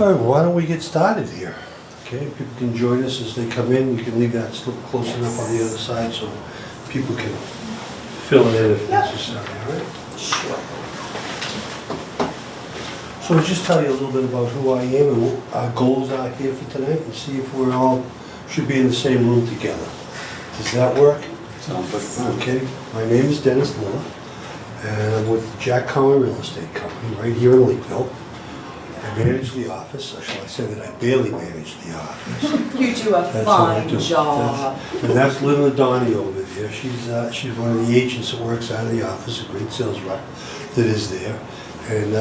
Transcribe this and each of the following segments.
All right, well, why don't we get started here? Okay, people can join us as they come in. We can leave that slip close enough on the other side so people can fill it in if necessary, all right? Sure. So I'll just tell you a little bit about who I am and what our goals are here for tonight and see if we're all, should be in the same room together. Does that work? Sounds like fun. Okay, my name is Dennis Lilla, and I'm with Jack Cowan Real Estate Company right here in Lakeville. I manage the office, or shall I say that I barely manage the office. You do a That's what I fine do. job. And that's Linda Donnie over there. She's one of the agents that works out of the office, a great sales rep that is there. And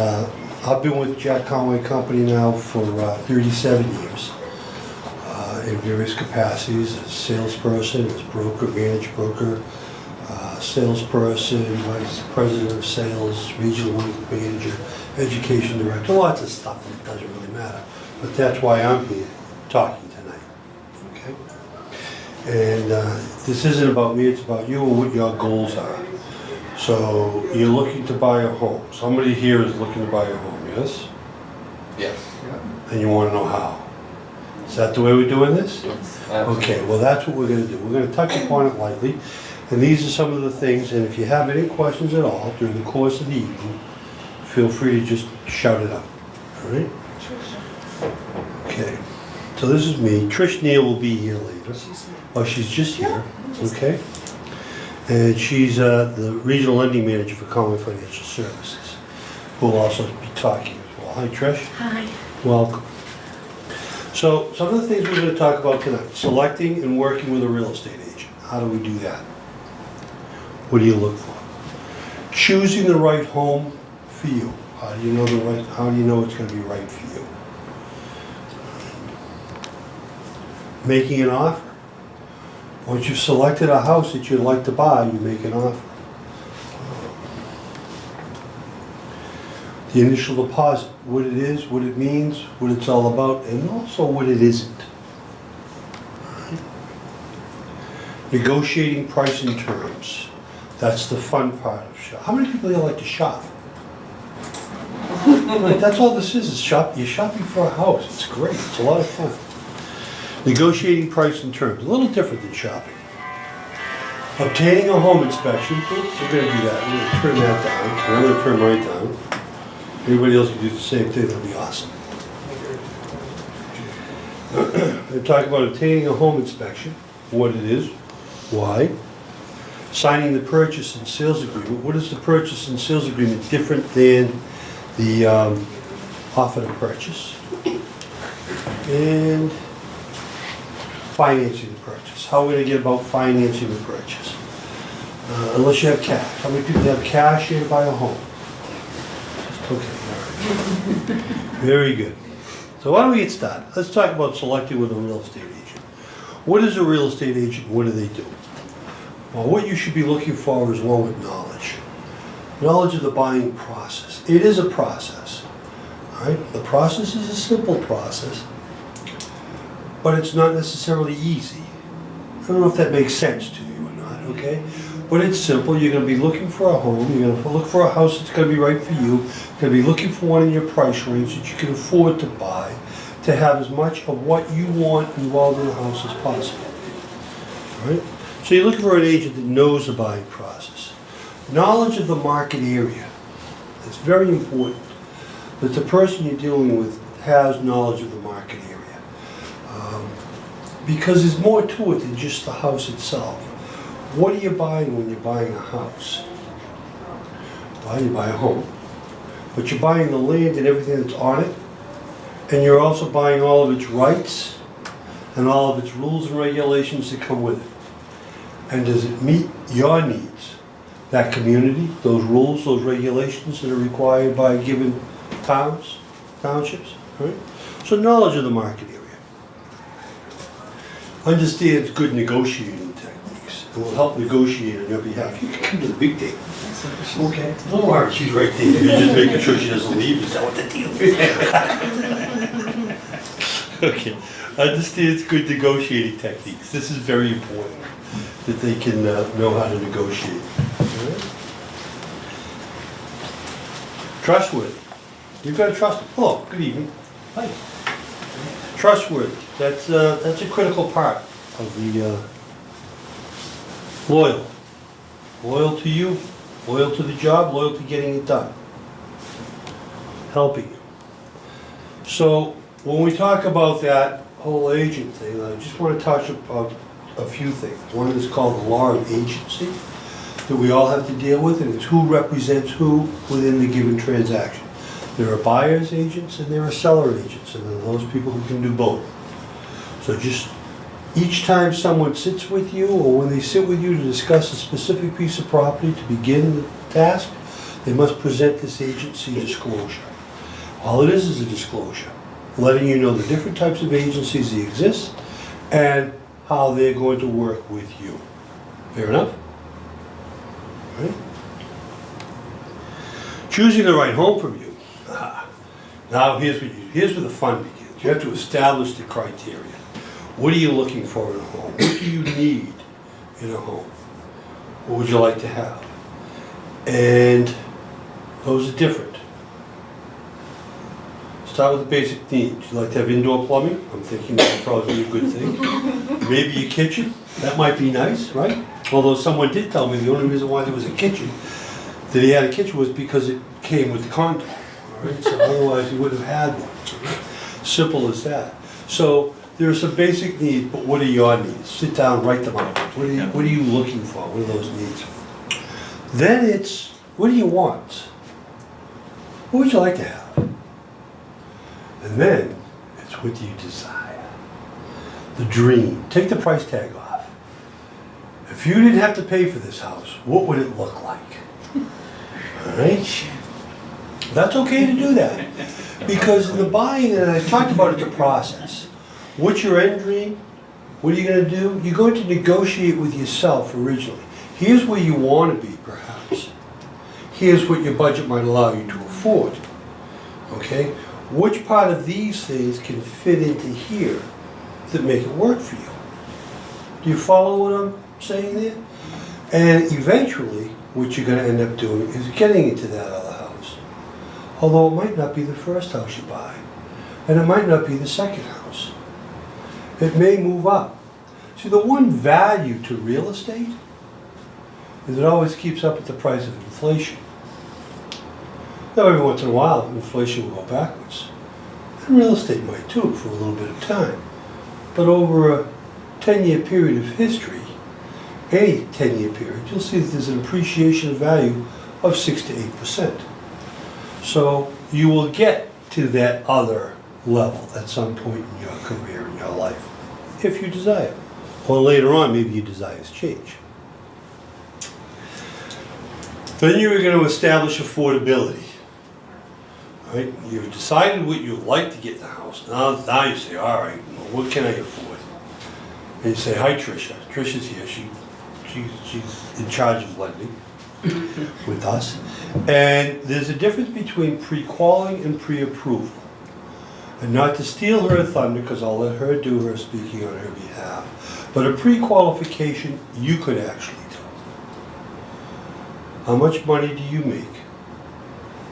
I've been with Jack Conway Company now for 37 years in various capacities, as salesperson, as broker, managed broker, salesperson, vice president of sales, regional manager, education director, lots of stuff that doesn't really matter. But that's why I'm here talking tonight, okay? And this isn't about me, it's about you and what your goals are. So you're looking to buy a home. Somebody here is looking to buy a home, yes? Yes. And you want to know how. Is that the way we're doing this? Okay, well that's what we're going to do. We're going to touch upon it lightly. And these are some of the things, and if you have any questions at all during the course of the evening, feel free to just shout it out, all right? Okay, so this is me. Trish Neal will be here later. Oh, she's just here, okay? And she's the regional lending manager for Conway Financial Services, who will also be talking as well. Hi, Trish. Hi. Welcome. So, some of the things we're going to talk about tonight, selecting and working with a real estate agent. How do we do that? What do you look for? Choosing the right home for you. How do you know how do you know it's going to be right for you? Making an offer. Once you've selected a house that you'd like to buy, you make an offer. The initial deposit, what it is, what it means, what it's all about, and also what it isn't. Negotiating price and terms. That's the fun part of shop. How many people here like to shop? Like, that's all this is shop. You're shopping for a house. It's great. It's a lot of fun. Negotiating price and terms. A little different than shopping. Obtaining a home inspection. We're going to do that. We're going to turn that down. I'm going to turn mine down. Everybody else can do the same thing. That'll be awesome. We're going to talk about obtaining a home inspection. What it is. Why. Signing the purchase and sales agreement. What is the purchase and sales agreement different than the offer to purchase? And financing the purchase. How are we going to get about financing the purchase? Unless you have cash. How many people have cash here to buy a home? Okay, all right. Very good. So why don't we get started? Let's talk about selecting with a real estate agent. What is a real estate agent? What do they do? Well, what you should be looking for is one with knowledge. Knowledge of the buying process. It is a process. All right? The process is a simple process, but it's not necessarily easy. I don't know if that makes sense to you or not, okay? But it's simple. You're going to be looking for a home. You're going to look for a house that's going to be right for you. You're going to be looking for one in your price range that you can afford to buy, to have as much of what you want involved in the house as possible. All right? So you're looking for an agent that knows the buying process. Knowledge of the market area. It's very important that the person you're dealing with has knowledge of the market area. Because there's more to it than just the house itself. What are you buying when you're buying a house? Well, you buy a home. But you're buying the land and everything that's on it. And you're also buying all of its rights and all of its rules and regulations that come with it. And does it meet your needs? That community, those rules, those regulations that are required by given towns, townships, right? So knowledge of the market area. Understands good negotiating techniques. It will help negotiate on your behalf. You can come to the big table. Okay. Don't worry, she's right there. You're just making sure she doesn't leave. Is that what the deal is? Okay. Understands good negotiating techniques. This is very important, that they can know how to negotiate. Right? Trustworthy. You've got to trust them. Hello, good evening. Hi. Trustworthy, that's a critical part of the, loyal. Loyal to you, loyal to the job, loyal to getting it done. Helping you. So, when we talk about that whole agent thing, I just want to touch about a few things. One is called the law of agency that we all have to deal with, and it's who represents who within the given transaction. There are buyer's agents and there are seller agents, and there are those people who can do both. So just each time someone sits with you, or when they sit with you to discuss a specific piece of property to begin the task, they must present this agency disclosure. All it is a disclosure, letting you know the different types of agencies that exist and how they're going to work with you. Fair enough? All right. Choosing the right home for you. Now here's where the fun begins. You have to establish the criteria. What are you looking for in a home? What do you need in a home? What would you like to have? And those are different. Start with the basic needs. You like to have indoor plumbing? I'm thinking that would probably be a good thing. Maybe a kitchen? That might be nice, right? Although someone did tell me the only reason why there was a kitchen, that he had a kitchen, was because it came with the condo. All right? So otherwise he wouldn't have had one. Simple as that. So there are some basic needs, but what are your needs? Sit down, write them out. What are you looking for? What are those needs? Then it's, what do you want? What would you like to have? And then it's what do you desire? The dream. Take the price tag off. If you didn't have to pay for this house, what would it look like? All right? That's okay to do that. Because in the buying, and I talked about it's a process. What's your end dream? What are you going to do? You're going to negotiate with yourself originally. Here's where you want to be, perhaps. Here's what your budget might allow you to afford. Okay? Which part of these things can fit into here that make it work for you? Do you follow what I'm saying there? And eventually, what you're going to end up doing is getting into that other house. Although it might not be the first house you buy, and it might not be the second house. It may move up. See, the one value to real estate is it always keeps up with the price of inflation. Now, every once in a while, inflation will go backwards. And real estate might too, for a little bit of time. But over a 10-year period of history, any 10-year period, you'll see that there's an appreciation of value of 6 to 8%. So you will get to that other level at some point in your career, in your life, if you desire. Or later on, maybe your desires change. Then you're going to establish affordability. Right? You've decided what you'd like to get in the house. Now you say, all right, well, what can I afford? And you say, hi, Tricia. Tricia's here. She's in charge of lending with us. And there's a difference between pre-qualing and pre-approval. And not to steal her thunder, because I'll let her do her speaking on her behalf, but a pre-qualification you could actually do. How much money do you make?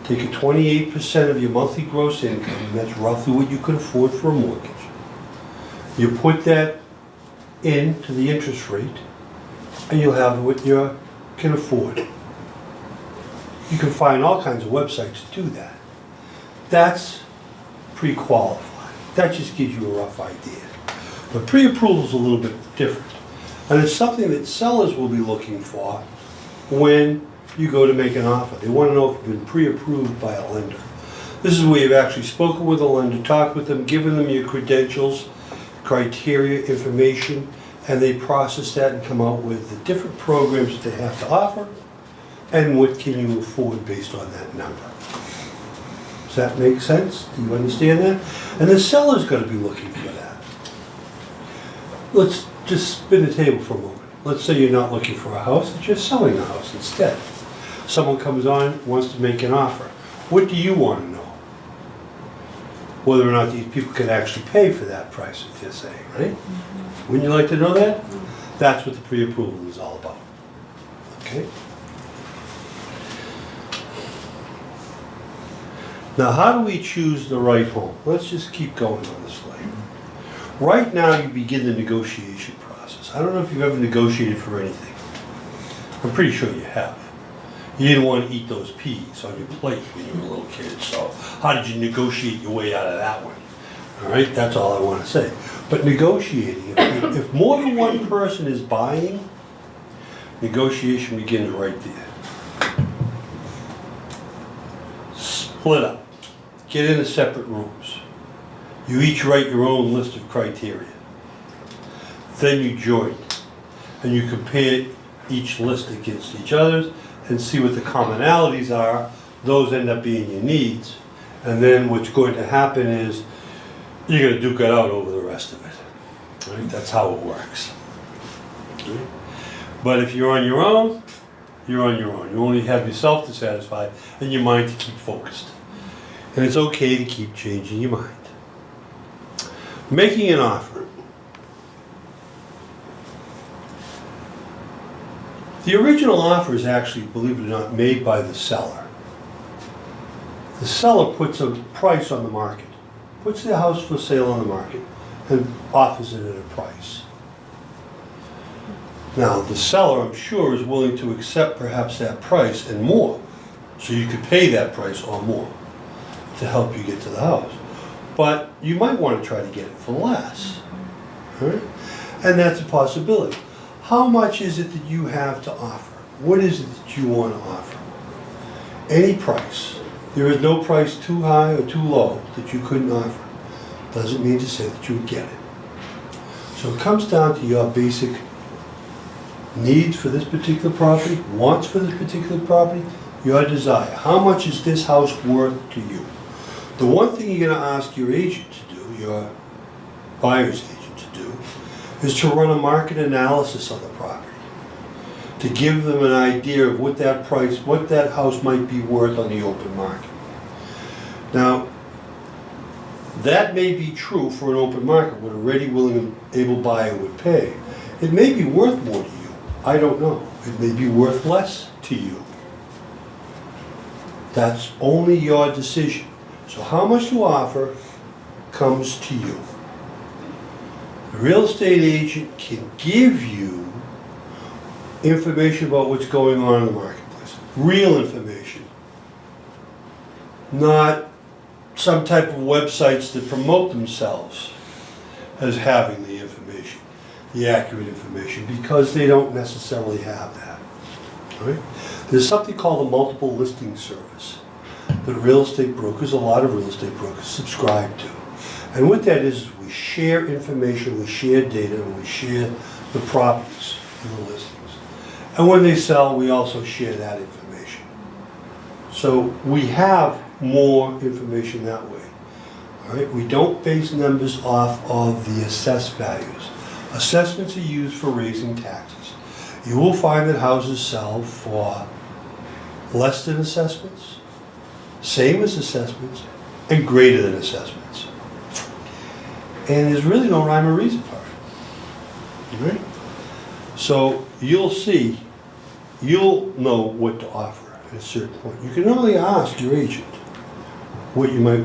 Take a 28% of your monthly gross income, and that's roughly what you could afford for a mortgage. You put that into the interest rate, and you'll have what you can afford. You can find all kinds of websites to do that. That's pre-qualified. That just gives you a rough idea. But pre-approval is a little bit different. And it's something that sellers will be looking for when you go to make an offer. They want to know if you've been pre-approved by a lender. This is where you've actually spoken with a lender, talked with them, given them your credentials, criteria, information, and they process that and come out with the different programs that they have to offer and what can you afford based on that number. Does that make sense? Do you understand that? And the seller's going to be looking for that. Let's just spin the table for a moment. Let's say you're not looking for a house, you're just selling a house instead. Someone comes on, wants to make an offer. What do you want to know? Whether or not these people can actually pay for that price that they're saying, right? Mm-hmm. Wouldn't you like to know that? That's what the pre-approval is all about. Okay? Now, how do we choose the right home? Let's just keep going on this way. Right now, you begin the negotiation process. I don't know if you've ever negotiated for anything. I'm pretty sure you have. You didn't want to eat those peas on your plate when you were a little kid, so how did you negotiate your way out of that one? All right, that's all I want to say. But negotiating, if more than one person is buying, negotiation begins right there. Split up. Get into separate rooms. You each write your own list of criteria. Then you join. And you compare each list against each other's and see what the commonalities are. Those end up being your needs. And then what's going to happen is you're going to duke it out over the rest of it. Right? That's how it works. Right? But if you're on your own, you're on your own. You only have yourself to satisfy and your mind to keep focused. And it's okay to keep changing your mind. Making an offer. The original offer is actually, believe it or not, made by the seller. The seller puts a price on the market, puts their house for sale on the market, and offers it at a price. Now, the seller, I'm sure, is willing to accept perhaps that price and more, so you could pay that price or more to help you get to the house. But you might want to try to get it for less. Right? And that's a possibility. How much is it that you have to offer? What is it that you want to offer? Any price. There is no price too high or too low that you couldn't offer. Doesn't mean to say that you would get it. So it comes down to your basic needs for this particular property, wants for this particular property, your desire. How much is this house worth to you? The one thing you're going to ask your agent to do, your buyer's agent to do, is to run a market analysis on the property. To give them an idea of what that price, what that house might be worth on the open market. Now, that may be true for an open market, what a ready, willing, and able buyer would pay. It may be worth more to you. I don't know. It may be worth less to you. That's only your decision. So how much to offer comes to you. The real estate agent can give you information about what's going on in the marketplace. Real information. Not some type of websites that promote themselves as having the information, the accurate information, because they don't necessarily have that. Right? There's something called a multiple listing service that real estate brokers, a lot of real estate brokers, subscribe to. And what that is we share information, we share data, and we share the properties in the listings. And when they sell, we also share that information. So we have more information that way. All right? We don't base numbers off of the assessed values. Assessments are used for raising taxes. You will find that houses sell for less than assessments, same as assessments, and greater than assessments. And there's really no rhyme or reason for it. All right? So you'll see, you'll know what to offer at a certain point. You can only ask your agent what you might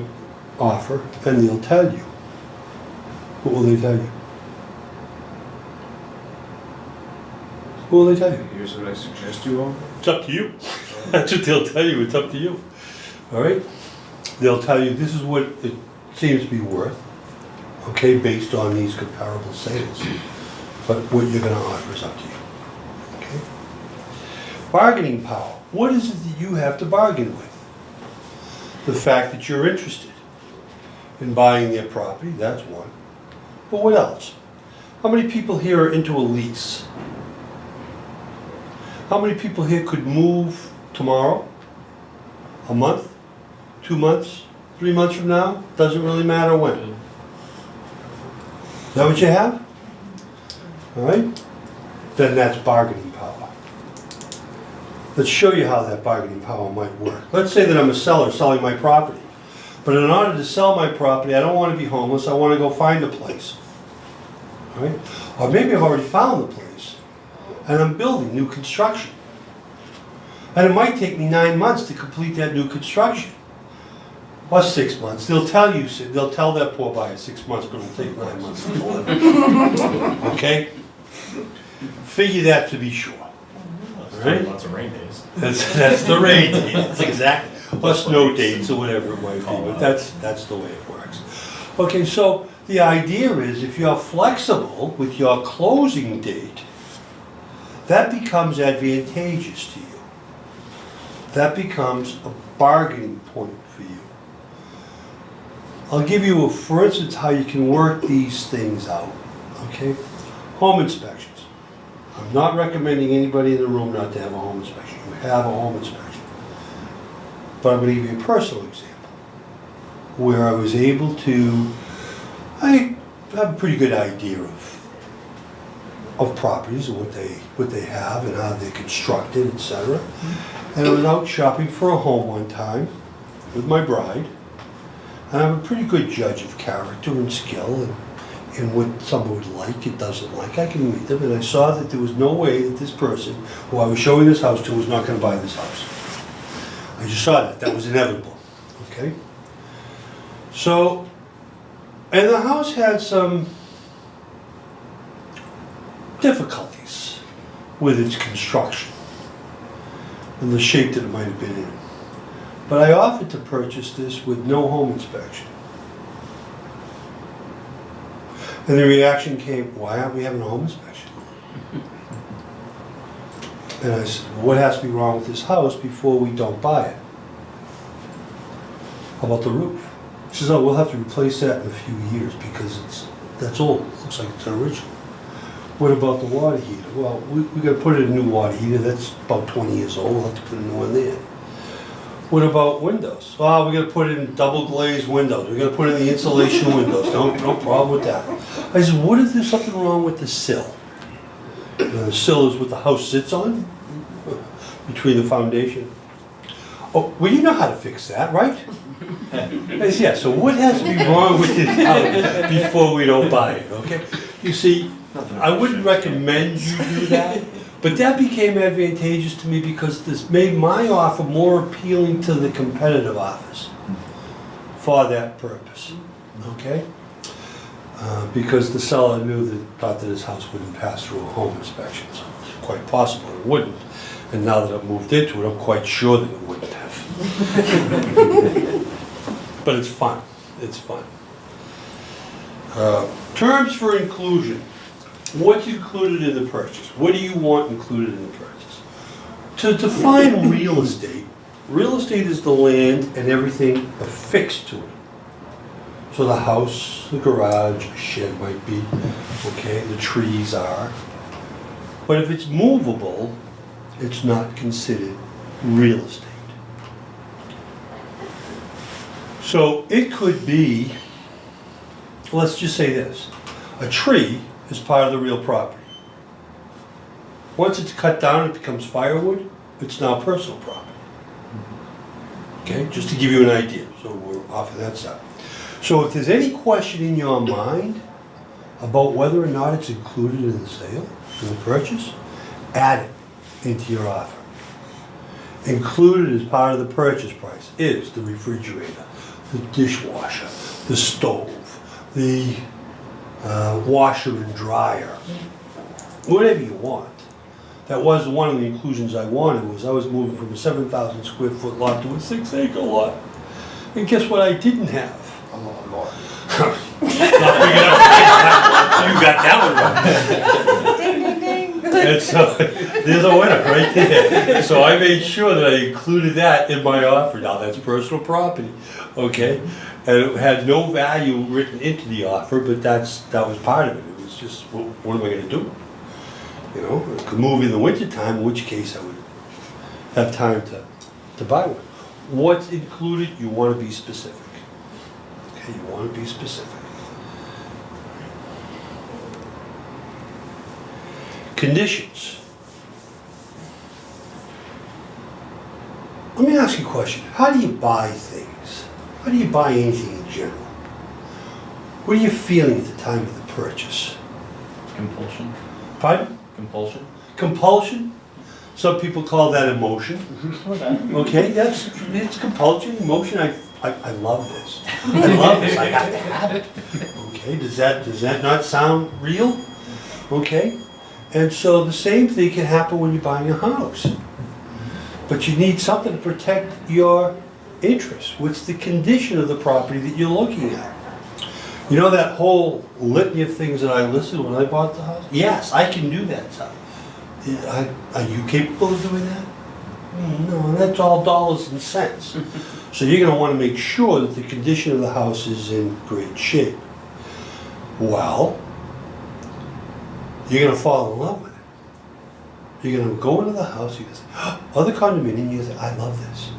offer, and they'll tell you. What will they tell you? What will they tell you? Here's what I suggest you offer. It's up to you. That's what they'll tell you. It's up to you. All right? They'll tell you this is what it seems to be worth, okay, based on these comparable sales. But what you're going to offer is up to you. Okay? Bargaining power. What is it that you have to bargain with? The fact that you're interested in buying their property, that's one. But what else? How many people here are into a lease? How many people here could move tomorrow? A month? 2 months? 3 months from now? Doesn't really matter when. Is that what you have? All right? Then that's bargaining power. Let's show you how that bargaining power might work. Let's say that I'm a seller selling my property. But in order to sell my property, I don't want to be homeless. I want to go find a place. All right? Or maybe I've already found the place. And I'm building new construction. And it might take me 9 months to complete that new construction. or 6 months. They'll tell you, they'll tell that poor buyer 6 months, but it'll take 9 months to deliver. Okay? Figure that to be sure. Right? Lots of rain days. That's the rain date. That's exactly. Plus snow dates or whatever it might be, but that's the way it works. Okay, so the idea is if you're flexible with your closing date, that becomes advantageous to you. That becomes a bargaining point for you. I'll give you, for instance, how you can work these things out, okay? Home inspections. I'm not recommending anybody in the room not to have a home inspection. You have a home inspection. But I'm going to give you a personal example where I was able to, I have a pretty good idea of properties and what they have and how they're constructed, etc. And I was out shopping for a home one time with my bride. And I'm a pretty good judge of character and skill and what someone would like and doesn't like. I can read them, and I saw that there was no way that this person who I was showing this house to was not going to buy this house. I just saw that. That was inevitable. Okay? So, and the house had some difficulties with its construction and the shape that it might have been in. But I offered to purchase this with no home inspection. And the reaction came, why aren't we having a home inspection? And I said, well, what has to be wrong with this house before we don't buy it? How about the roof? She says, oh, we'll have to replace that in a few years because that's old. It looks like it's an original. What about the water heater? Well, we got to put in a new water heater. That's about 20 years old. We'll have to put a new one there. What about windows? Oh, we got to put in double glazed windows. We got to put in the insulation windows. No problem with that. I said, what if there's something wrong with the sill? The sill is what the house sits on, between the foundation. Oh, well, you know how to fix that, right? I said, yeah, so what has to be wrong with this house before we don't buy it, okay? You see, I wouldn't recommend you do that, but that became advantageous to me because this made my offer more appealing to the competitive offers for that purpose, okay? Because the seller thought that his house wouldn't pass through a home inspection, so it's quite possible it wouldn't. And now that I've moved into it, I'm quite sure that it wouldn't have. But it's fun. It's fun. Terms for inclusion. What's included in the purchase? What do you want included in the purchase? To define real estate is the land and everything affixed to it. So the house, the garage, a shed might be, okay, the trees are. But if it's movable, it's not considered real estate. So it could be, let's just say this, a tree is part of the real property. Once it's cut down, it becomes firewood, it's now personal property. Okay, just to give you an idea, so we're off of that side. So if there's any question in your mind about whether or not it's included in the sale, in the purchase, add it into your offer. Included as part of the purchase price is the refrigerator, the dishwasher, the stove, the washer and dryer, whatever you want. That was one of the inclusions I wanted. I was moving from a 7,000 square foot lot to a 6-acre lot. And guess what I didn't have? A lawnmower. You got that one right. Ding, ding, ding. And so there's a winner right there. So I made sure that I included that in my offer. Now that's personal property, okay? And it had no value written into the offer, but that was part of it. It was just, what am I going to do? You know, I could move in the wintertime, in which case I would have time to buy one. What's included? You want to be specific. Okay, you want to be specific. Conditions. Let me ask you a question. How do you buy things? How do you buy anything in general? What are you feeling at the time of the purchase? Compulsion. Pardon? Compulsion. Compulsion? Some people call that emotion. Okay, it's compulsion, emotion. I love this. I love this, I have to have it. Okay, does that not sound real? Okay, and so the same thing can happen when you're buying a house. But you need something to protect your interest. What's the condition of the property that you're looking at? You know that whole litany of things that I listed when I bought the house? Yes, I can do that stuff. Yeah, are you capable of doing that? No, that's all dollars and cents. So you're going to want to make sure that the condition of the house is in great shape. Well, you're going to fall in love with it. You're going to go into the house, you're going to say, oh, the condominium, you're going to say, I love this.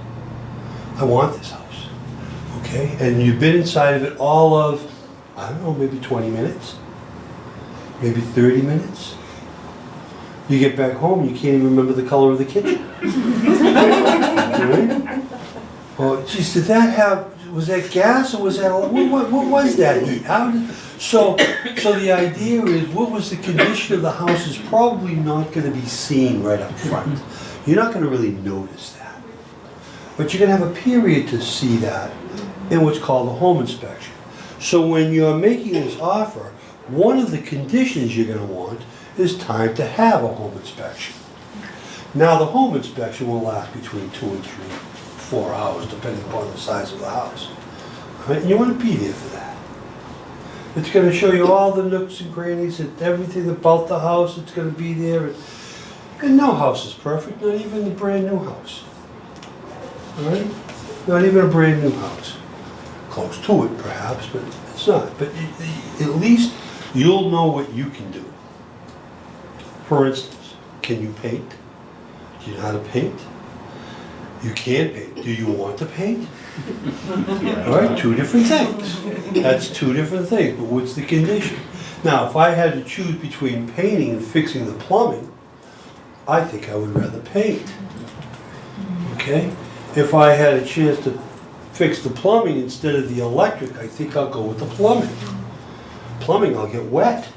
I want this house. Okay? And you've been inside of it all of, I don't know, maybe 20 minutes, maybe 30 minutes. You get back home, you can't even remember the color of the kitchen. Right? Well, geez, did that have, was that gas or was that, what was that heat? So the idea is, what was the condition of the house is probably not going to be seen right up front. You're not going to really notice that. But you're going to have a period to see that in what's called a home inspection. So when you're making this offer, one of the conditions you're going to want is time to have a home inspection. Now the home inspection will last between 2 and 3, 4 hours, depending upon the size of the house. Right? And you want to be there for that. It's going to show you all the nooks and crannies and everything about the house. It's going to be there. And no house is perfect, not even the brand new house. All right? Not even a brand new house. Close to it, perhaps, but it's not. But at least you'll know what you can do. For instance, can you paint? Do you know how to paint? You can paint. Do you want to paint? All right, 2 different things. That's 2 different things, but what's the condition? Now, if I had to choose between painting and fixing the plumbing, I think I would rather paint. Okay? If I had a chance to fix the plumbing instead of the electric, I think I'll go with the plumbing. Plumbing, I'll get wet.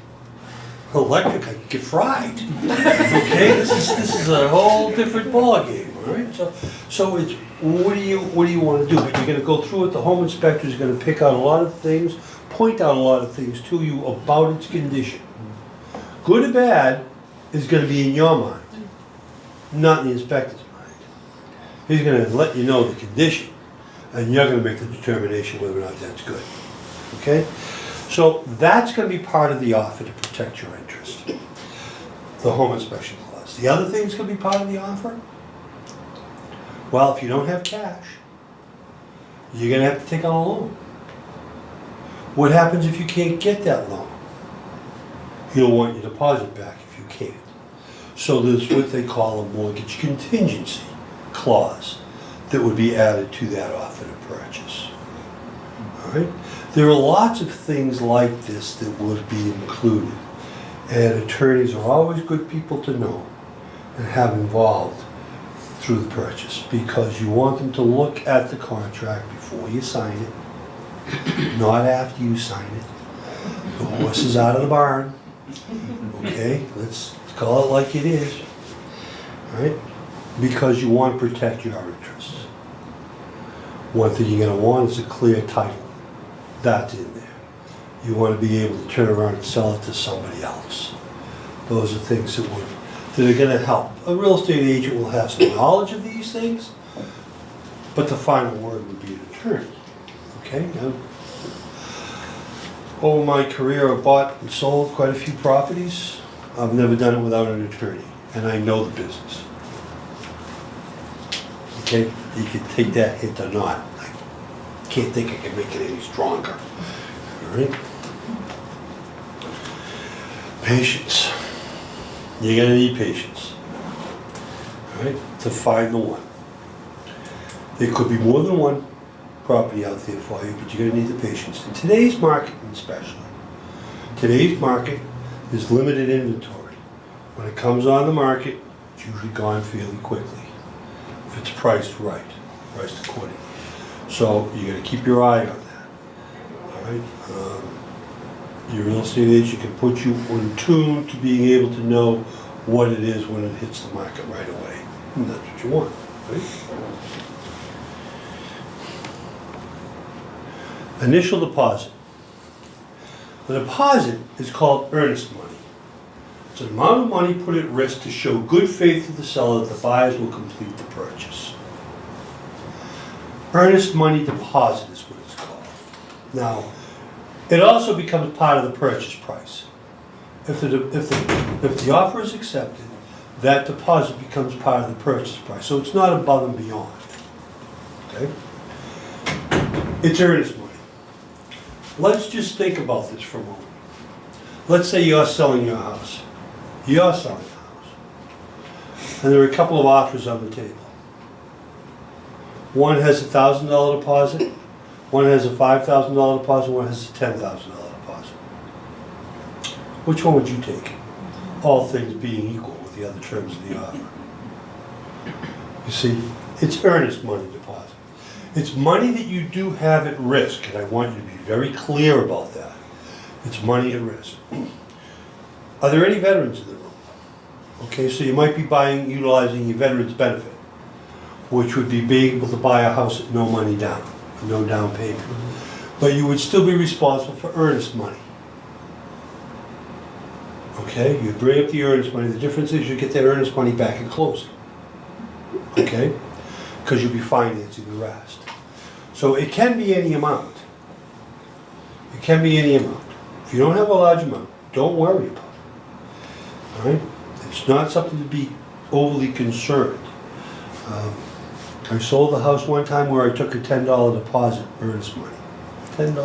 Electric, I get fried. Okay, this is a whole different ballgame. All right, so it's what do you want to do? But you're going to go through it. The home inspector is going to pick out a lot of things, point out a lot of things to you about its condition. Good or bad is going to be in your mind, not in the inspector's mind. He's going to let you know the condition, and you're going to make the determination whether or not that's good. Okay. So that's going to be part of the offer to protect your interest, the home inspection clause. The other thing's going to be part of the offer. Well, if you don't have cash, you're going to have to take out a loan. What happens if you can't get that loan? You'll want your deposit back if you can't. So there's what they call a mortgage contingency clause that would be added to that offer to purchase. All right? There are lots of things like this that would be included, and attorneys are always good people to know and have involved through the purchase, because you want them to look at the contract before you sign it, not after you sign it. The horse is out of the barn. Okay, let's call it like it is, right? Because you want to protect your interests. One thing you're going to want is a clear title. That's in there. You want to be able to turn around and sell it to somebody else. Those are things that are going to help. A real estate agent will have some knowledge of these things, but the final word would be an attorney. Okay? Now, over my career, I've bought and sold quite a few properties. I've never done it without an attorney, and I know the business. Okay? You can take that hint or not. Can't think I can make it any stronger. All right? Patience. You're going to need patience. All right? To find the one. There could be more than one property out there for you, but you're going to need the patience. In today's market, especially, today's market is limited inventory. When it comes on the market, it's usually gone fairly quickly. If it's priced right, priced accordingly. So you got to keep your eye on that. All right. Your real estate agent can put you in tune to being able to know what it is when it hits the market right away. And that's what you want, right? Initial deposit. The deposit is called earnest money. It's an amount of money put at risk to show good faith to the seller that the buyers will complete the purchase. Earnest money deposit is what it's called. Now, it also becomes part of the purchase price. If the offer is accepted, that deposit becomes part of the purchase price. So it's not above and beyond. Okay? It's earnest money. Let's just think about this for a moment. Let's say you're selling your house. You're selling your house. And there are a couple of offers on the table. One has a $1,000 deposit, one has a $5,000 deposit, one has a $10,000 deposit. Which one would you take? All things being equal with the other terms of the offer. You see, it's earnest money deposit. It's money that you do have at risk, and I want you to be very clear about that. It's money at risk. Are there any veterans in the room? Okay, so you might be utilizing your veterans benefit, which would be being able to buy a house at no money down, no down payment. But you would still be responsible for earnest money. Okay, you bring up the earnest money. The difference is you get that earnest money back at closing. Okay, because you'll be financing the rest. So it can be any amount. It can be any amount. If you don't have a large amount, don't worry about it. All right? It's not something to be overly concerned. I sold the house one time where I took a $10 deposit, earnest money. $10.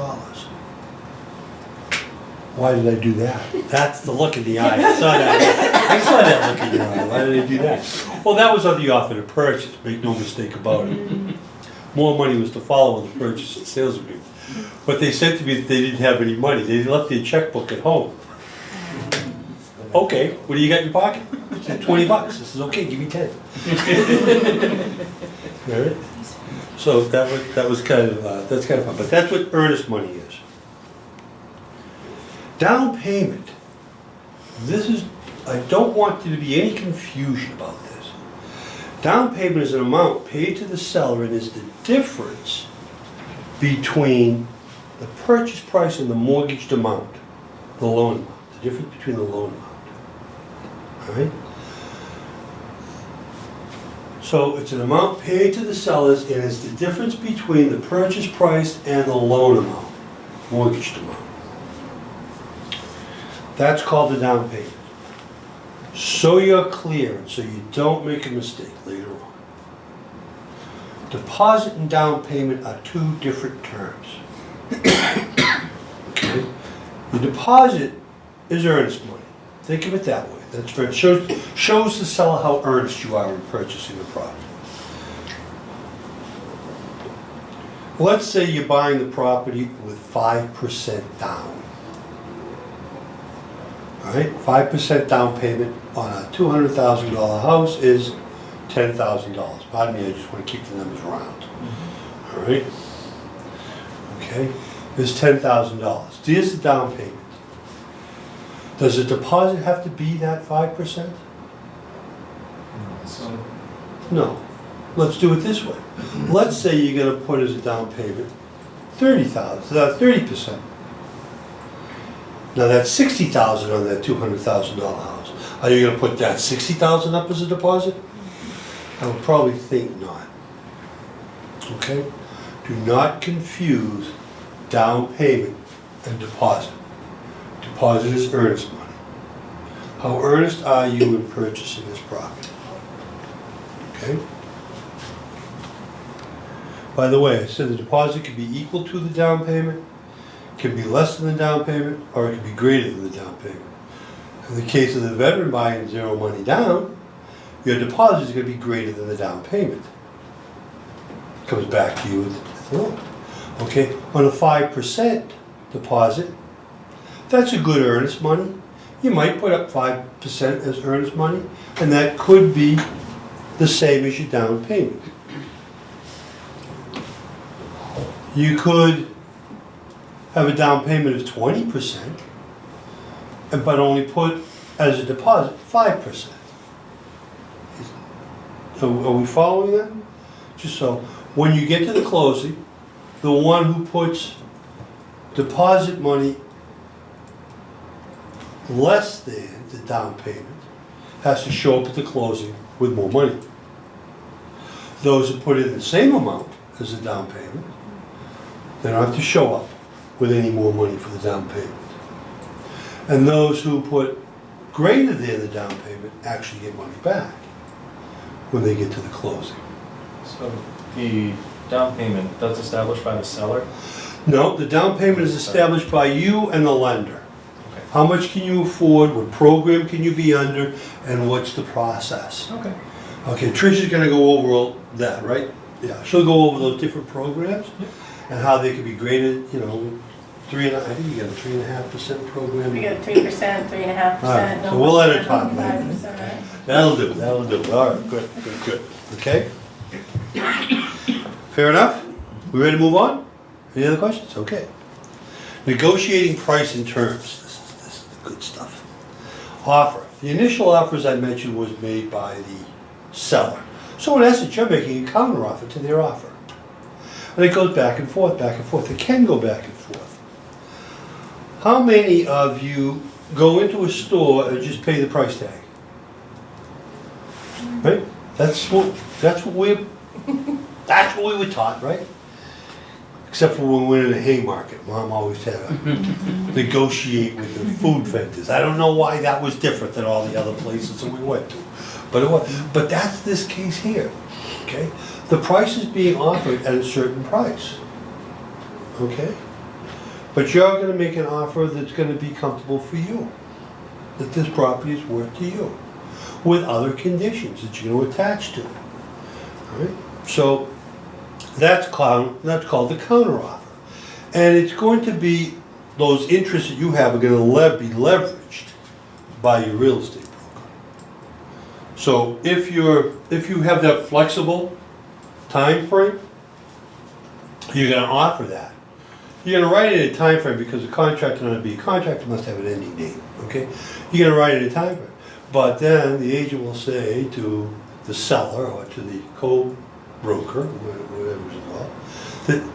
Why did I do that? That's the look in the eye. I saw that. I saw that look in your eye. Why did I do that? Well, that was on the offer to purchase. Make no mistake about it. More money was to follow on the purchase and sales agreement. But they said to me that they didn't have any money. They left their checkbook at home. Okay, what do you got in your pocket? I said, $20. I said, okay, give me 10. All right? So that was kind of that's kind of fun. But that's what earnest money is. Down payment. I don't want there to be any confusion about this. Down payment is an amount paid to the seller and is the difference between the purchase price and the mortgaged amount, the loan amount, the difference between the loan amount. All right? So it's an amount paid to the sellers and it's the difference between the purchase price and the loan amount, mortgaged amount. That's called the down payment. So you're clear and so you don't make a mistake later on. Deposit and down payment are two different terms. Okay? The deposit is earnest money. Think of it that way. That's right. Shows the seller how earnest you are in purchasing the property. Let's say you're buying the property with 5% down. All right, 5% down payment on a $200,000 house is $10,000. Pardon me, I just want to keep the numbers round. All right. Okay, there's $10,000. There's the down payment. Does the deposit have to be that 5%? No. Let's do it this way. Let's say you're going to put as a down payment $30,000. Now that's $60,000 on that $200,000 house. Are you going to put that $60,000 up as a deposit? I would probably think not. Okay? Do not confuse down payment and deposit. Deposit is earnest money. How earnest are you in purchasing this property? Okay? By the way, I said the deposit can be equal to the down payment, can be less than the down payment, or it can be greater than the down payment. In the case of the veteran buying zero money down, your deposit is going to be greater than the down payment. Comes back to you with the loan. Okay, on a 5% deposit, that's a good earnest money. You might put up 5% as earnest money, and that could be the same as your down payment. You could have a down payment of 20%, but only put as a deposit 5%. Are we following that? Just so, when you get to the closing, the one who puts deposit money less than the down payment has to show up at the closing with more money. Those who put in the same amount as the down payment, they don't have to show up with any more money for the down payment. And those who put greater than the down payment actually get money back when they get to the closing. So the down payment, that's established by the seller? No, the down payment is established by you and the lender. Okay. How much can you afford, what program can you be under, and what's the process? Okay. Okay, Tricia's gonna go over all that, right? Yeah, she'll go over those different programs Yep. and how they can be graded, you know, I think you got a 3.5% program. We got 3%, 3.5%. Alright, no so we'll let her more talk than later. 5%, right? That'll do, all right, good, okay? Fair enough? We ready to move on? Any other questions? Okay. Negotiating price and terms, this is the good stuff. Offer, the initial offer, as I mentioned, was made by the seller. So in essence, you're making a counter offer to their offer. And it goes back and forth, it can go back and forth. How many of you go into a store and just pay the price tag? Right? That's what we were taught, right? Except for when we went in a Haymarket, Mom always had to negotiate with the food vendors. I don't know why that was different than all the other places that we went to, but it was. But that's this case here, okay? The price is being offered at a certain price, okay? But you're going to make an offer that's going to be comfortable for you, that this property is worth to you, with other conditions that you're going to attach to. All right? So that's called the counter offer. And it's going to be, those interests that you have are going to be leveraged by your real estate broker. So if you have that flexible time frame, you're going to offer that. You're going to write it in a time frame because a contractor must have an ending date, okay? You're going to write it in a time frame. But then the agent will say to the seller or to the co-broker, whatever's involved, that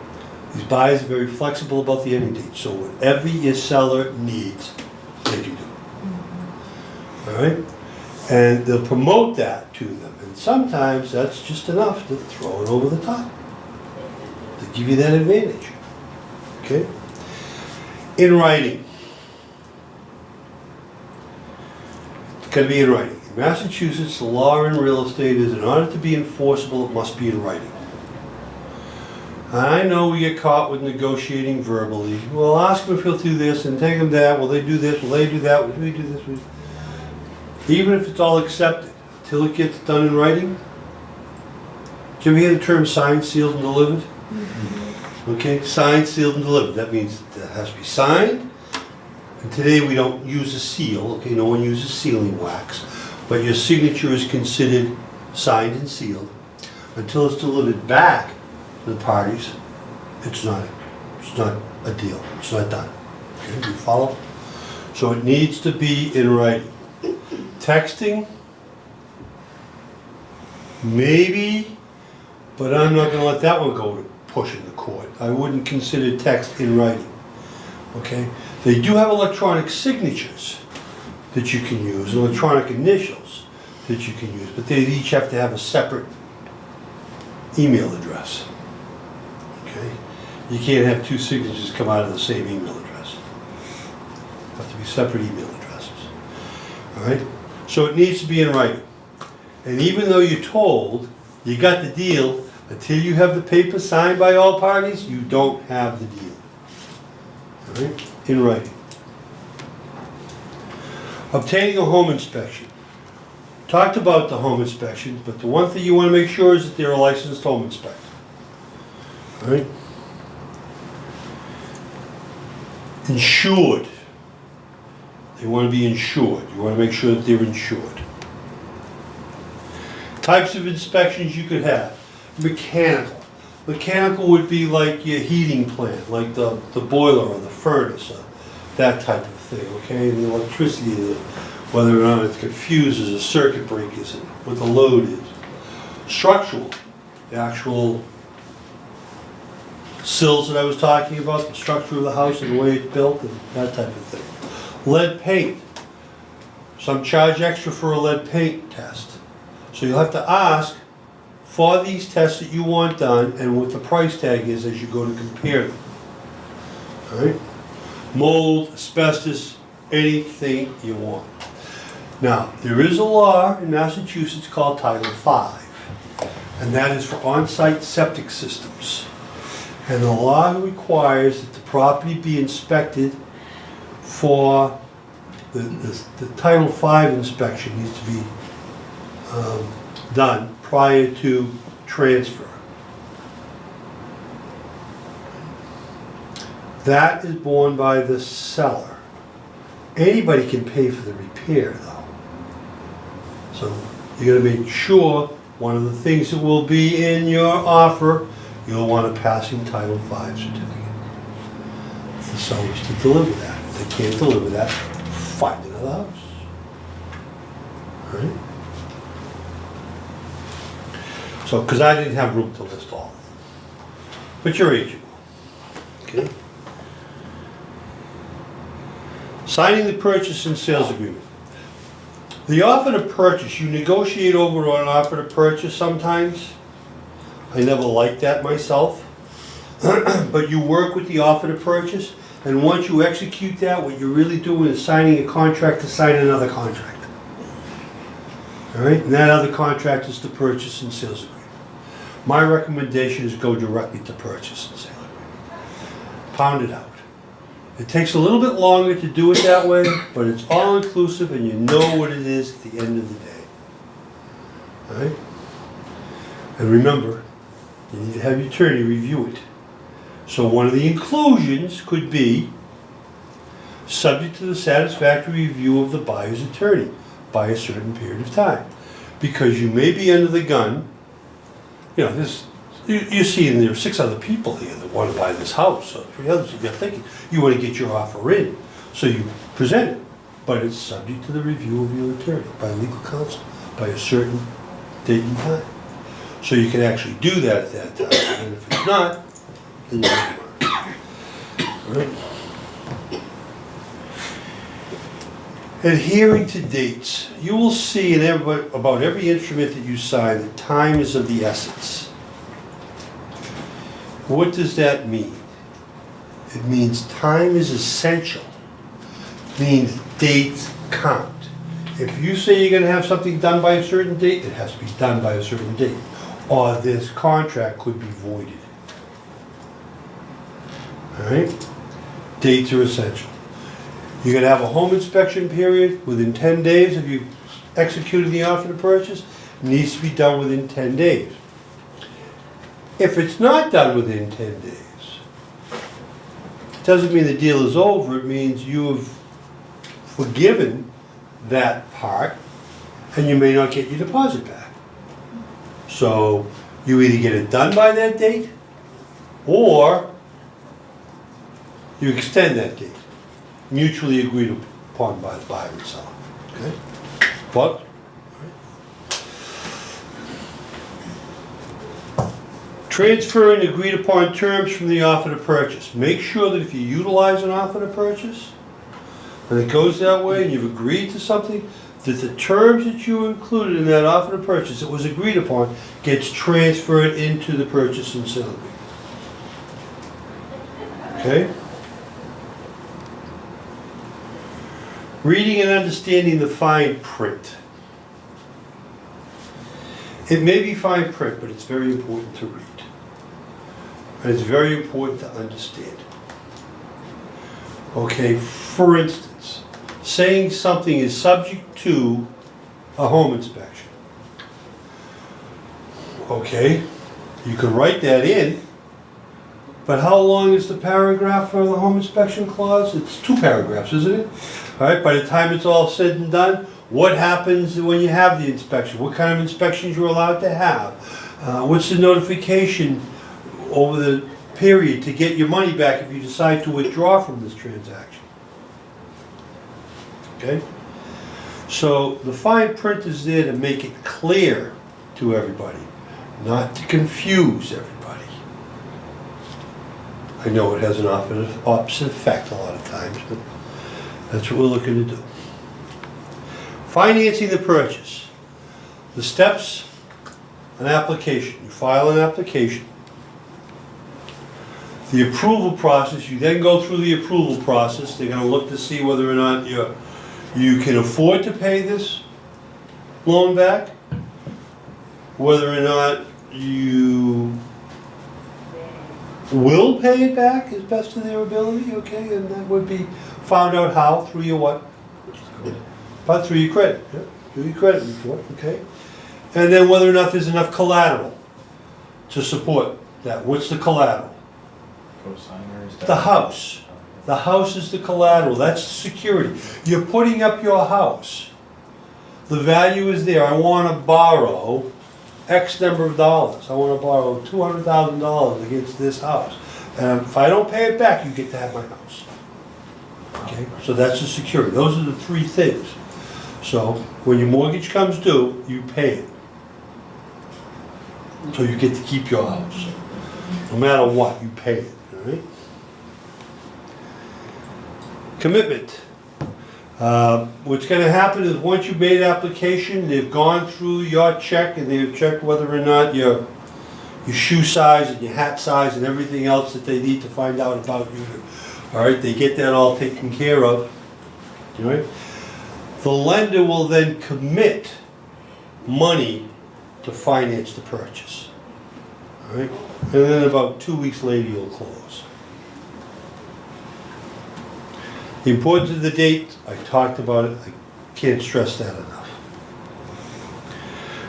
these buyers are very flexible about the ending date. So whatever your seller needs, they can do. All right? And they'll promote that to them. And sometimes that's just enough to throw it over the top, to give you that advantage. Okay? In writing. It's got to be in writing. In Massachusetts, the law in real estate is in order to be enforceable, it must be in writing. I know we get caught with negotiating verbally. Well, ask them if he'll do this and take them that. Will they do this? Will they do that? Will we do this? Even if it's all accepted, until it gets done in writing. Did you ever hear the term signed, sealed, and delivered? Okay, signed, sealed, and delivered. That means it has to be signed. And today we don't use a seal. Okay, no one uses sealing wax. But your signature is considered signed and sealed. Until it's delivered back to the parties, it's not a deal. It's not done. Okay, you follow? So it needs to be in writing. Texting, maybe, but I'm not going to let that one go to pushing the court. I wouldn't consider text in writing. Okay? They do have electronic signatures that you can use, electronic initials that you can use, but they each have to have a separate email address. Okay? You can't have two signatures come out of the same email address. They have to be separate email addresses. All right? So it needs to be in writing. And even though you're told you got the deal, until you have the paper signed by all parties, you don't have the deal. All right? In writing. Obtaining a home inspection. Talked about the home inspections, but the one thing you want to make sure is that they're a licensed home inspector. All right? Insured. They want to be insured. You want to make sure that they're insured. Types of inspections you could have. Mechanical. Mechanical would be like your heating plant, like the boiler or the furnace, or that type of thing, okay? The electricity, whether or not it confuses a circuit breakers and what the load is. Structural, the actual sills that I was talking about, the structure of the house and the way it's built and that type of thing. Lead paint. Some charge extra for a lead paint test. So you'll have to ask for these tests that you want done and what the price tag is as you go to compare them. Alright? Mold, asbestos, anything you want. Now, there is a law in Massachusetts called Title V, and that is for on-site septic systems. And the law requires that the property be inspected for, the Title V inspection needs to be done prior to transfer. That is borne by the seller. Anybody can pay for the repair though. So you gotta make sure, one of the things that will be in your offer, you'll want a passing Title V certificate. If the seller's to deliver that. If they can't deliver that, find another house. Alright? So, because I didn't have room to list all of them. But your agent will. Okay? Signing the purchase and sales agreement. The offer to purchase, you negotiate over an offer to purchase sometimes. I never liked that myself. But you work with the offer to purchase, and once you execute that, what you're really doing is signing a contract to sign another contract. All right, and that other contract is the purchase and sales agreement. My recommendation is go directly to purchase and sale agreement. Pound it out. It takes a little bit longer to do it that way, but it's all inclusive and you know what it is at the end of the day. All right? And remember, you need to have your attorney review it. So one of the inclusions could be subject to the satisfactory review of the buyer's attorney by a certain period of time. Because you may be under the gun, you know, you're seeing there are 6 other people here that want to buy this house, so 3 others, you're thinking, you want to get your offer in, so you present it, but it's subject to the review of your attorney by legal counsel by a certain date and time. So you can actually do that at that time, and if it's not, then you don't. All right? Adhering to dates. You will see in about every instrument that you sign that time is of the essence. What does that mean? It means time is essential. It means dates count. If you say you're going to have something done by a certain date, it has to be done by a certain date. Or this contract could be voided. Alright? Dates are essential. You're going to have a home inspection period within 10 days if you executed the offer to purchase. It needs to be done within 10 days. If it's not done within 10 days, it doesn't mean the deal is over. It means you have forgiven that part and you may not get your deposit back. So you either get it done by that date or you extend that date, mutually agreed upon by the buyer and seller. Okay? But transferring agreed upon terms from the offer to purchase. Make sure that if you utilize an offer to purchase, and it goes that way and you've agreed to something, that the terms that you included in that offer to purchase that was agreed upon gets transferred into the purchase and sale agreement. Okay? Reading and understanding the fine print. It may be fine print, but it's very important to read. And it's very important to understand. Okay, for instance, saying something is subject to a home inspection. Okay, you can write that in, but how long is the paragraph for the home inspection clause? It's 2 paragraphs, isn't it? All right, by the time it's all said and done, what happens when you have the inspection? What kind of inspections you're allowed to have? What's the notification over the period to get your money back if you decide to withdraw from this transaction? Okay? So the fine print is there to make it clear to everybody, not to confuse everybody. I know it has an opposite effect a lot of times, but that's what we're looking to do. Financing the purchase. The steps, an application. You file an application. The approval process, you then go through the approval process. They're gonna look to see whether or not you can afford to pay this loan back, whether or not you will pay it back as best of their ability, okay? And that would be found out how, through your what? About through your credit, yeah, through your credit report, okay? And then whether or not there's enough collateral to support that. What's the collateral? Co-signers. The house. The house is the collateral, that's security. You're putting up your house. The value is there. I wanna borrow X number of dollars. I wanna borrow $200,000 against this house. And if I don't pay it back, you get to have my house. Okay, so that's the security. Those are the three things. So when your mortgage comes due, you pay it. So you get to keep your house. No matter what, you pay it, all right? Commitment. What's gonna happen is once you've made an application, they've gone through your check and they've checked whether or not your shoe size and your hat size and everything else that they need to find out about you. All right, they get that all taken care of, all right? The lender will then commit money to finance the purchase, all right? And then about 2 weeks later, you'll close. The importance of the date, I talked about it, I can't stress that enough.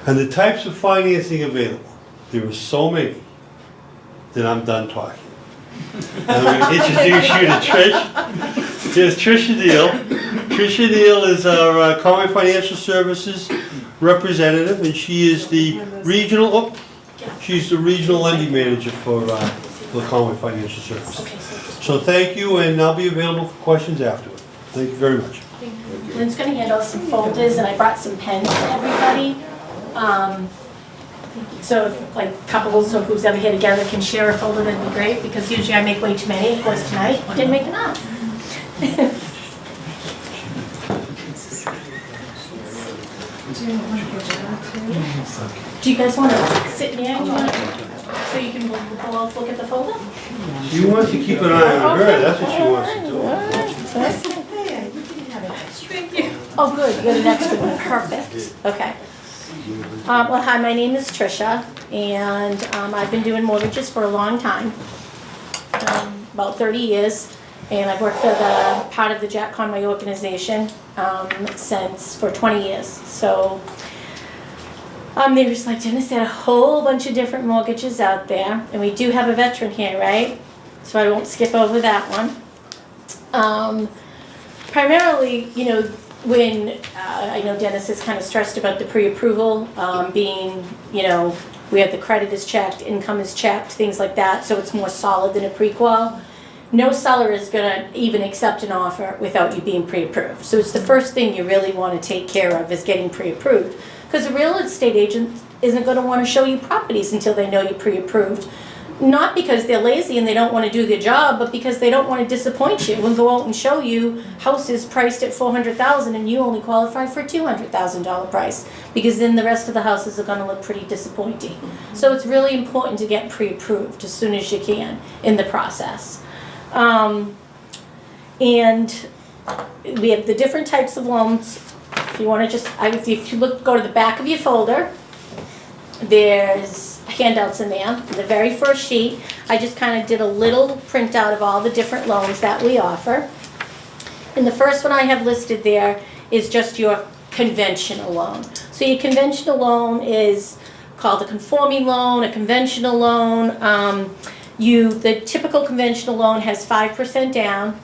And the types of financing available, there are so many that I'm done talking. I'm going to introduce you to Trish. Here's Trisha Deal. Trisha Deal is our Conway Financial Services representative, and she is the regional. She's the regional lending manager for the Conway Financial Services. So thank you, and I'll be available for questions afterward. Thank you very much. Lynn's gonna hand out some folders, and I brought some pens for everybody. So if, like couples or who's ever here together can share a folder, that'd be great, because usually I make way too many. Of course, tonight, didn't make enough. Do you guys want to sit near? Do you want so you can both look at the folder? She wants to keep an eye on her, that's what she wants to do. Thank you. Oh, good, you're the next one, perfect, okay. Well, hi, my name is Trisha, and I've been doing mortgages for a long time, about 30 years, and I've worked for the part of the Jack Conway organization for 20 years. So there's, like Dennis said, a whole bunch of different mortgages out there, and we do have a veteran here, right? So I won't skip over that one. Primarily, you know, when I know Dennis is kind of stressed about the pre-approval being, you know, where the credit is checked, income is checked, things like that, so it's more solid than a pre-qual. No seller is going to even accept an offer without you being pre-approved. So it's the first thing you really want to take care of is getting pre-approved. Because a real estate agent isn't going to want to show you properties until they know you're pre-approved. Not because they're lazy and they don't want to do their job, but because they don't want to disappoint you and go out and show you houses priced at $400,000 and you only qualify for a $200,000 price, because then the rest of the houses are going to look pretty disappointing. So it's really important to get pre-approved as soon as you can in the process. And we have the different types of loans. If you want to just, if you go to the back of your folder, there's handouts in there. The very first sheet, I just kind of did a little printout of all the different loans that we offer. And the first one I have listed there is just your conventional loan. So your conventional loan is called a conforming loan, a conventional loan. The typical conventional loan has 5% down.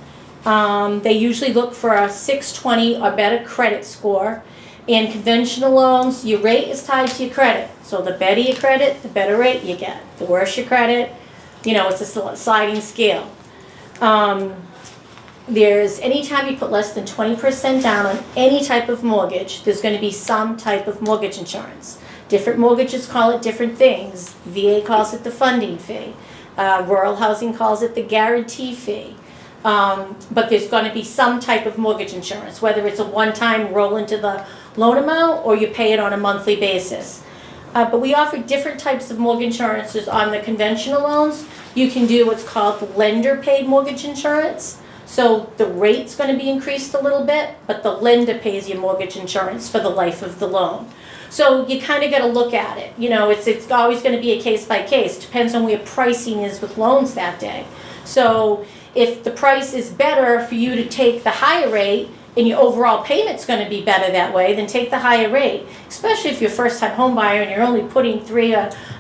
They usually look for a 620 or better credit score. In conventional loans, your rate is tied to your credit. So the better your credit, the better rate you get. The worse your credit, you know, it's a sliding scale. There's, anytime you put less than 20% down on any type of mortgage, there's going to be some type of mortgage insurance. Different mortgages call it different things. VA calls it the funding fee. Rural Housing calls it the guarantee fee. But there's gonna be some type of mortgage insurance, whether it's a one-time roll into the loan amount or you pay it on a monthly basis. But we offer different types of mortgage insurances on the conventional loans. You can do what's called lender-paid mortgage insurance. So the rate's gonna be increased a little bit, but the lender pays your mortgage insurance for the life of the loan. So you kind of got to look at it. You know, it's always going to be a case by case. Depends on where pricing is with loans that day. So if the price is better for you to take the higher rate and your overall payment's going to be better that way, then take the higher rate. Especially if you're a first-time home buyer and you're only putting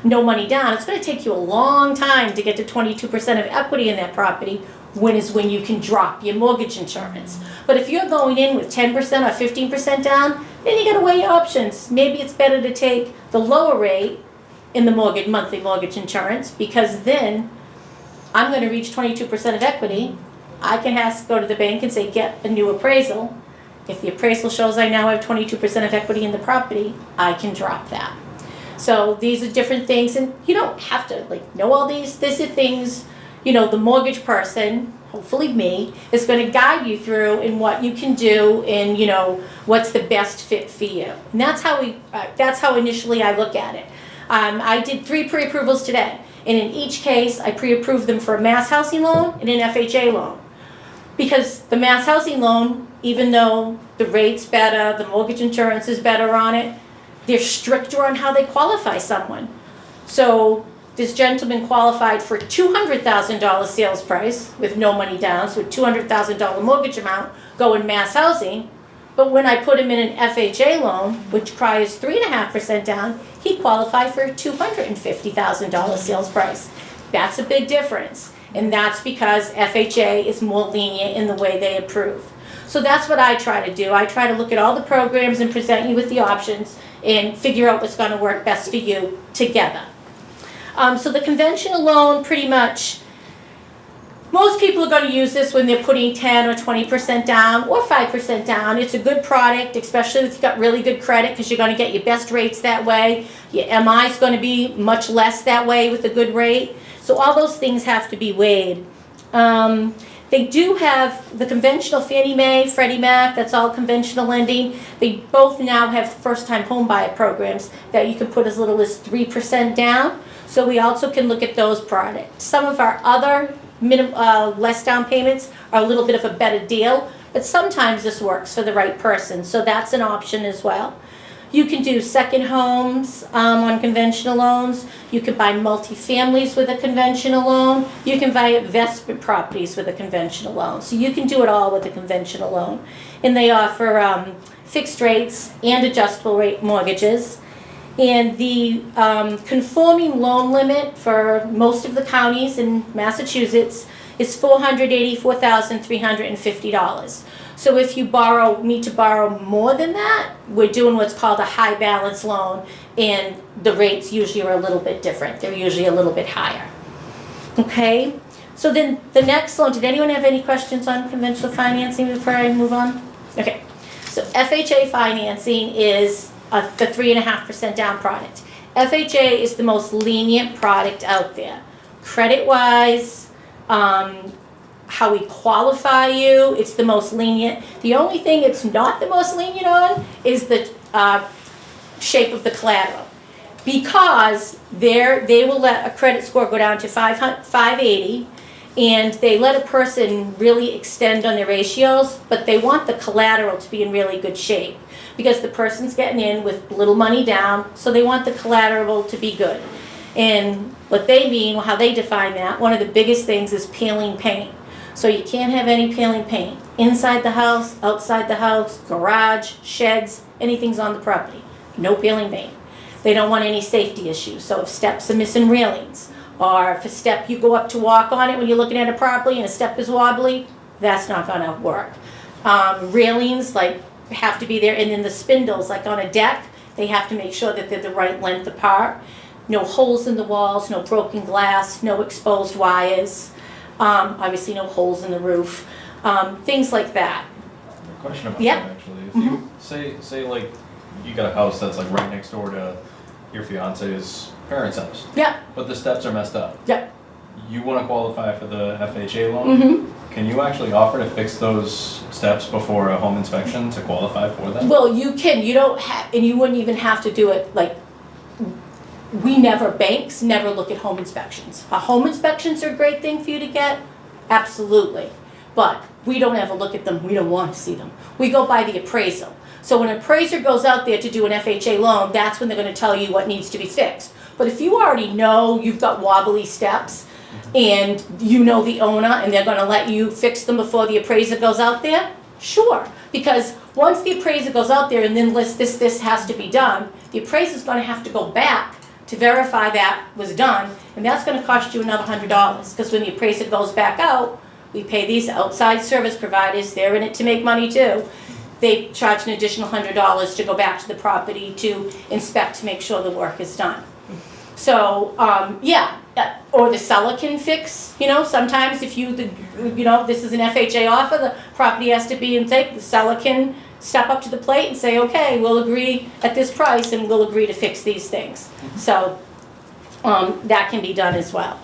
no money down, it's going to take you a long time to get to 22% of equity in that property. When you can drop your mortgage insurance. But if you're going in with 10% or 15% down, then you gotta weigh your options. Maybe it's better to take the lower rate in the monthly mortgage insurance, because then I'm gonna reach 22% of equity. I can go to the bank and say, get a new appraisal. If the appraisal shows I now have 22% of equity in the property, I can drop that. So these are different things, and you don't have to know all these. These are things, the mortgage person, hopefully me, is going to guide you through in what you can do and, what's the best fit for you. And that's how initially I look at it. I did 3 pre-approvals today. And in each case, I pre-approved them for a mass housing loan and an FHA loan. Because the mass housing loan, even though the rate's better, the mortgage insurance is better on it, they're stricter on how they qualify someone. So this gentleman qualified for $200,000 sales price with no money down, so a $200,000 mortgage amount going mass housing. But when I put him in an FHA loan, which requires 3.5% down, he qualified for a $250,000 sales price. That's a big difference. And that's because FHA is more lenient in the way they approve. So that's what I try to do. I try to look at all the programs and present you with the options and figure out what's going to work best for you together. So the conventional loan, pretty much, most people are going to use this when they're putting 10 or 20% down or 5% down. It's a good product, especially if you've got really good credit, because you're going to get your best rates that way. Your MI is going to be much less that way with a good rate. So all those things have to be weighed. They do have the conventional Fannie Mae, Freddie Mac, that's all conventional lending. They both now have first-time home buyer programs that you can put as little as 3% down. So we also can look at those products. Some of our other less down payments are a little bit of a better deal, but sometimes this works for the right person. So that's an option as well. You can do second homes on conventional loans. You can buy multifamilies with a conventional loan. You can buy investment properties with a conventional loan. So you can do it all with a conventional loan. And they offer fixed rates and adjustable rate mortgages. And the conforming loan limit for most of the counties in Massachusetts is $484,350. So if you need to borrow more than that, we're doing what's called a high balance loan, and the rates usually are a little bit different. They're usually a little bit higher. Okay, so then the next loan, did anyone have any questions on conventional financing before I move on? Okay, so FHA financing is the 3.5% down product. FHA is the most lenient product out there. Credit-wise, how we qualify you, it's the most lenient. The only thing it's not the most lenient on is the shape of the collateral. Because they will let a credit score go down to 580, and they let a person really extend on their ratios, but they want the collateral to be in really good shape. Because the person's getting in with little money down, so they want the collateral to be good. And what they mean, how they define that, one of the biggest things is peeling paint. So you can't have any peeling paint. Inside the house, outside the house, garage, sheds, anything's on the property. No peeling paint. They don't want any safety issues. So if steps are missing railings, or if a step you go up to walk on it when you're looking at it properly and a step is wobbly, that's not gonna work. Railings have to be there, and then the spindles, like on a deck, they have to make sure that they're the right length apart. No holes in the walls, no broken glass, no exposed wires. Obviously no holes in the roof, things like that. A question about Yep. that actually. If you say like you got a house that's like right next door to your fiance's parents' house, Yep, but the steps are messed up. yep. you want to qualify for the FHA loan, Mm-hmm. can you actually offer to fix those steps before a home inspection to qualify for that? Well, you can, you don't have, and you wouldn't even have to do it, like, banks never look at home inspections. Home inspections are a great thing for you to get, absolutely. But we don't ever look at them, we don't want to see them. We go by the appraisal. So when an appraiser goes out there to do an FHA loan, that's when they're gonna tell you what needs to be fixed. But if you already know you've got wobbly steps, and you know the owner, and they're gonna let you fix them before the appraiser goes out there, sure. Because once the appraiser goes out there and then lists this has to be done, the appraiser's gonna have to go back to verify that was done, and that's gonna cost you another $100. Because when the appraiser goes back out, we pay these outside service providers, they're in it to make money too. They charge an additional $100 to go back to the property to inspect to make sure the work is done. So, or the seller can fix, sometimes if this is an FHA offer, the property has to be in shape, the seller can step up to the plate and say, okay, we'll agree at this price and we'll agree to fix these things. So, that can be done as well.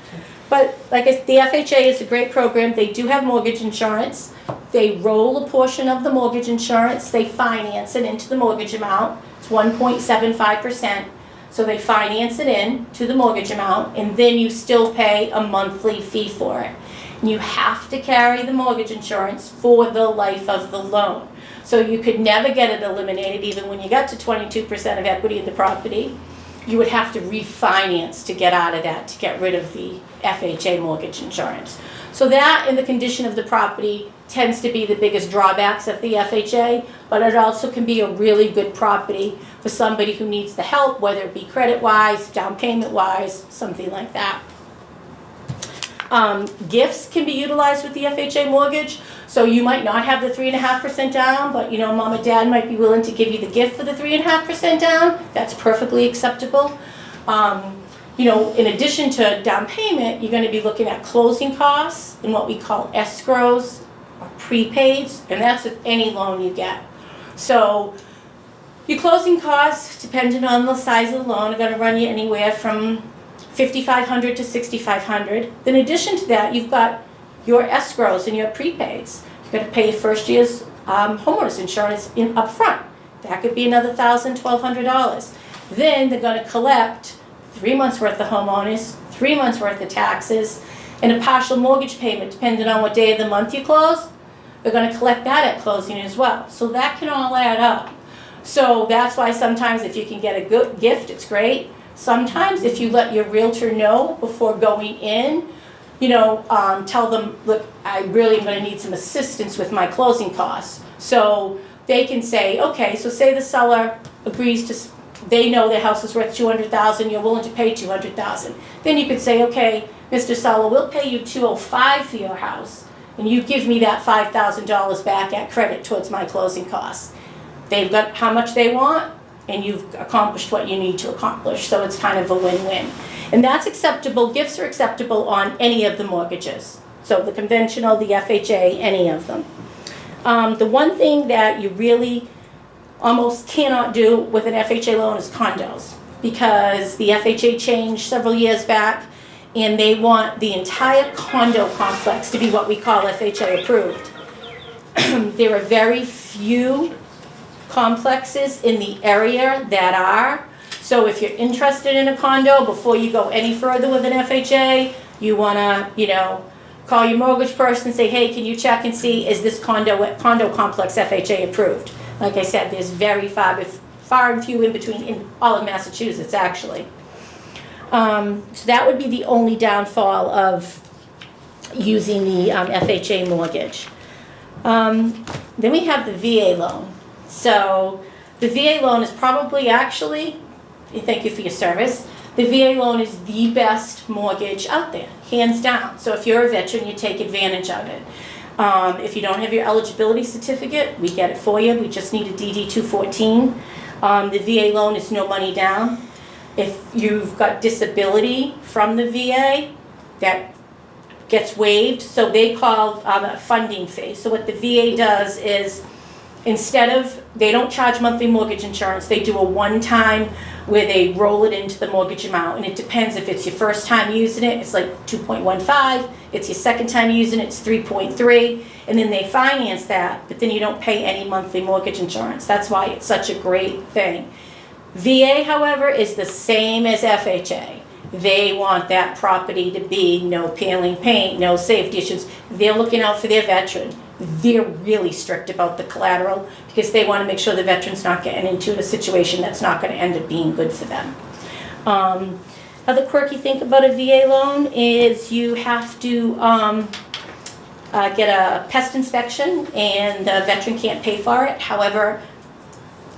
But like the FHA is a great program. They do have mortgage insurance. They roll a portion of the mortgage insurance. They finance it into the mortgage amount. It's 1.75%. So they finance it in to the mortgage amount, and then you still pay a monthly fee for it. And you have to carry the mortgage insurance for the life of the loan. So you could never get it eliminated, even when you got to 22% of equity in the property. You would have to refinance to get out of that, to get rid of the FHA mortgage insurance. So that and the condition of the property tends to be the biggest drawbacks of the FHA, but it also can be a really good property for somebody who needs the help, whether it be credit-wise, down payment-wise, something like that. Gifts can be utilized with the FHA mortgage. So you might not have the 3.5% down, but mom and dad might be willing to give you the gift for the 3.5% down. That's perfectly acceptable. In addition to down payment, you're going to be looking at closing costs and what we call escrows or prepaids, and that's with any loan you get. So your closing costs, depending on the size of the loan, are going to run you anywhere from $5,500 to $6,500. In addition to that, you've got your escrows and your prepaids. You're going to pay your first year's homeowner's insurance up front. That could be another $1,000, $1,200. Then they're going to collect 3 months worth of homeowners, 3 months worth of taxes, and a partial mortgage payment, depending on what day of the month you close. They're going to collect that at closing as well. So that can all add up. So that's why sometimes if you can get a good gift, it's great. Sometimes if you let your realtor know before going in, tell them, look, I really am going to need some assistance with my closing costs. So they can say, okay, so say the seller agrees to, they know their house is worth $200,000, you're willing to pay $200,000. Then you could say, okay, Mr. Seller, we'll pay you $205,000 for your house, and you give me that $5,000 back at credit towards my closing costs. They've got how much they want, and you've accomplished what you need to accomplish. So it's kind of a win-win. And that's acceptable, gifts are acceptable on any of the mortgages. So the conventional, the FHA, any of them. The one thing that you really almost cannot do with an FHA loan is condos, because the FHA changed several years back, and they want the entire condo complex to be what we call FHA approved. There are very few complexes in the area that are. So if you're interested in a condo, before you go any further with an FHA, you want to, call your mortgage person and say, hey, can you check and see, is this condo complex FHA approved? Like I said, there's very far and few in between in all of Massachusetts, actually. So that would be the only downfall of using the FHA mortgage. Then we have the VA loan. So the VA loan is probably actually, thank you for your service, the VA loan is the best mortgage out there, hands down. So if you're a veteran, you take advantage of it. If you don't have your eligibility certificate, we get it for you. We just need a DD-214. The VA loan is no money down. If you've got disability from the VA, that gets waived. So they call a funding fee. So what the VA does is, they don't charge monthly mortgage insurance, they do a one-time where they roll it into the mortgage amount. And it depends if it's your first time using it, it's like 2.15. It's your second time using it, it's 3.3. And then they finance that, but then you don't pay any monthly mortgage insurance. That's why it's such a great thing. VA, however, is the same as FHA. They want that property to be no peeling paint, no safety issues. They're looking out for their veteran. They're really strict about the collateral because they want to make sure the veteran's not getting into a situation that's not going to end up being good for them. Other quirky thing about a VA loan is you have to get a pest inspection and the veteran can't pay for it. However,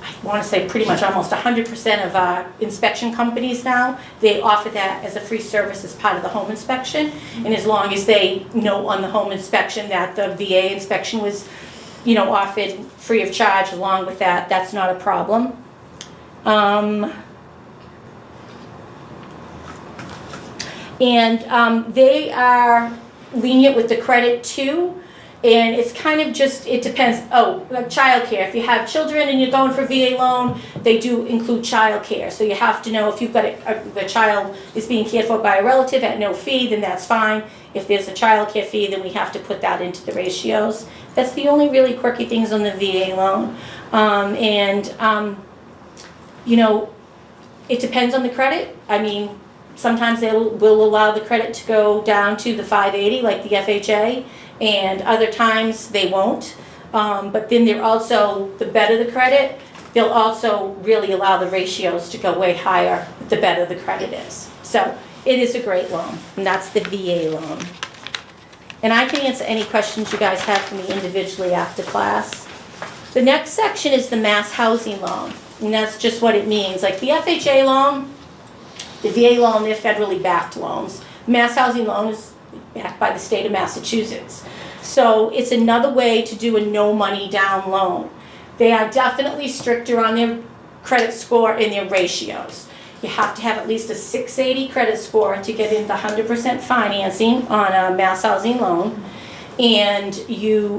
I want to say pretty much almost 100% of inspection companies now, they offer that as a free service as part of the home inspection. And as long as they know on the home inspection that the VA inspection was, offered free of charge along with that, that's not a problem. They are lenient with the credit too. And it's kind of just, it depends. Like childcare. If you have children and you're going for VA loan, they do include childcare. So you have to know if you've got the child is being cared for by a relative at no fee, then that's fine. If there's a childcare fee, then we have to put that into the ratios. That's the only really quirky things on the VA loan. It depends on the credit. I mean, sometimes they will allow the credit to go down to the 580 like the FHA. And other times they won't. But then they're also, the better the credit, they'll also really allow the ratios to go way higher the better the credit is. So it is a great loan, and that's the VA loan. And I can answer any questions you guys have for me individually after class. The next section is the mass housing loan, and that's just what it means. Like the FHA loan, the VA loan, they're federally backed loans. Mass housing loan is backed by the state of Massachusetts. So it's another way to do a no money down loan. They are definitely stricter on their credit score and their ratios. You have to have at least a 680 credit score to get into 100% financing on a mass housing loan. And the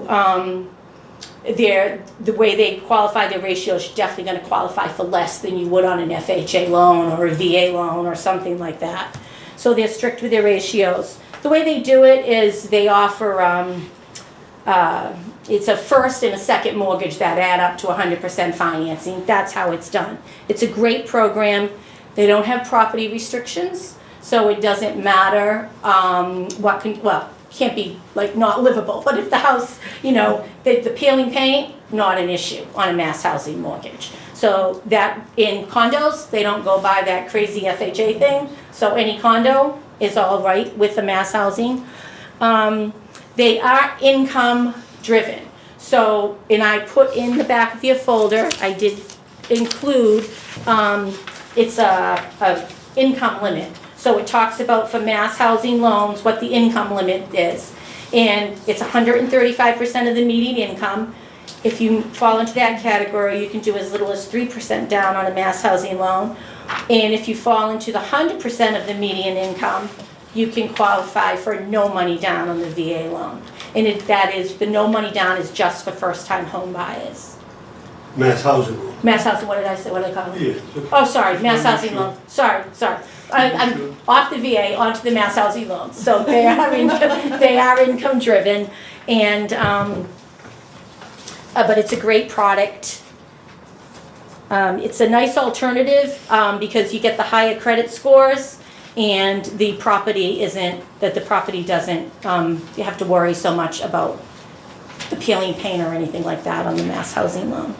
way they qualify their ratios, you're definitely going to qualify for less than you would on an FHA loan or a VA loan or something like that. So they're strict with their ratios. The way they do it is they offer, it's a first and a second mortgage that add up to 100% financing. That's how it's done. It's a great program. They don't have property restrictions, so it doesn't matter can't be like not livable, but if the house, the peeling paint, not an issue on a mass housing mortgage. So that in condos, they don't go by that crazy FHA thing, so any condo is all right with the mass housing. They are income driven. So, and I put in the back of your folder, I did include, it's a income limit. So it talks about for mass housing loans, what the income limit is. And it's 135% of the median income. If you fall into that category, you can do as little as 3% down on a mass housing loan. And if you fall into the 100% of the median income, you can qualify for no money down on the VA loan. And the no money down is just for first-time home buyers. Mass housing loan. Mass housing, what did I say? What did I call it? Yeah. Oh, sorry, mass housing loan. Sorry. I'm off the VA onto the mass housing loans. So they are income driven, and but it's a great product. It's a nice alternative because you get the higher credit scores, and the property doesn't. You have to worry so much about the peeling paint or anything like that on the mass housing loan.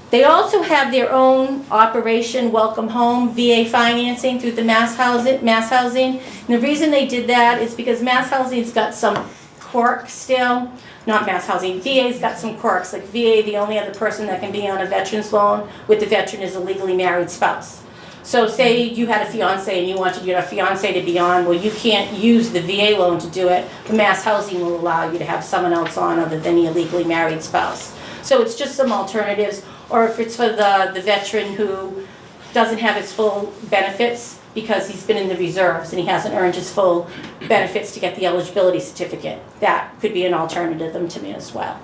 They also have their own operation, Welcome Home, VA financing through the mass housing. And the reason they did that is because mass housing's got some quirks still. Not mass housing, VA's got some quirks. Like VA, the only other person that can be on a veteran's loan with the veteran is a legally married spouse. So say you had a fiance and you wanted your fiance to be on, well, you can't use the VA loan to do it. The mass housing will allow you to have someone else on other than your legally married spouse. So it's just some alternatives. Or if it's for the veteran who doesn't have his full benefits because he's been in the reserves and he hasn't earned his full benefits to get the eligibility certificate, that could be an alternative to me as well.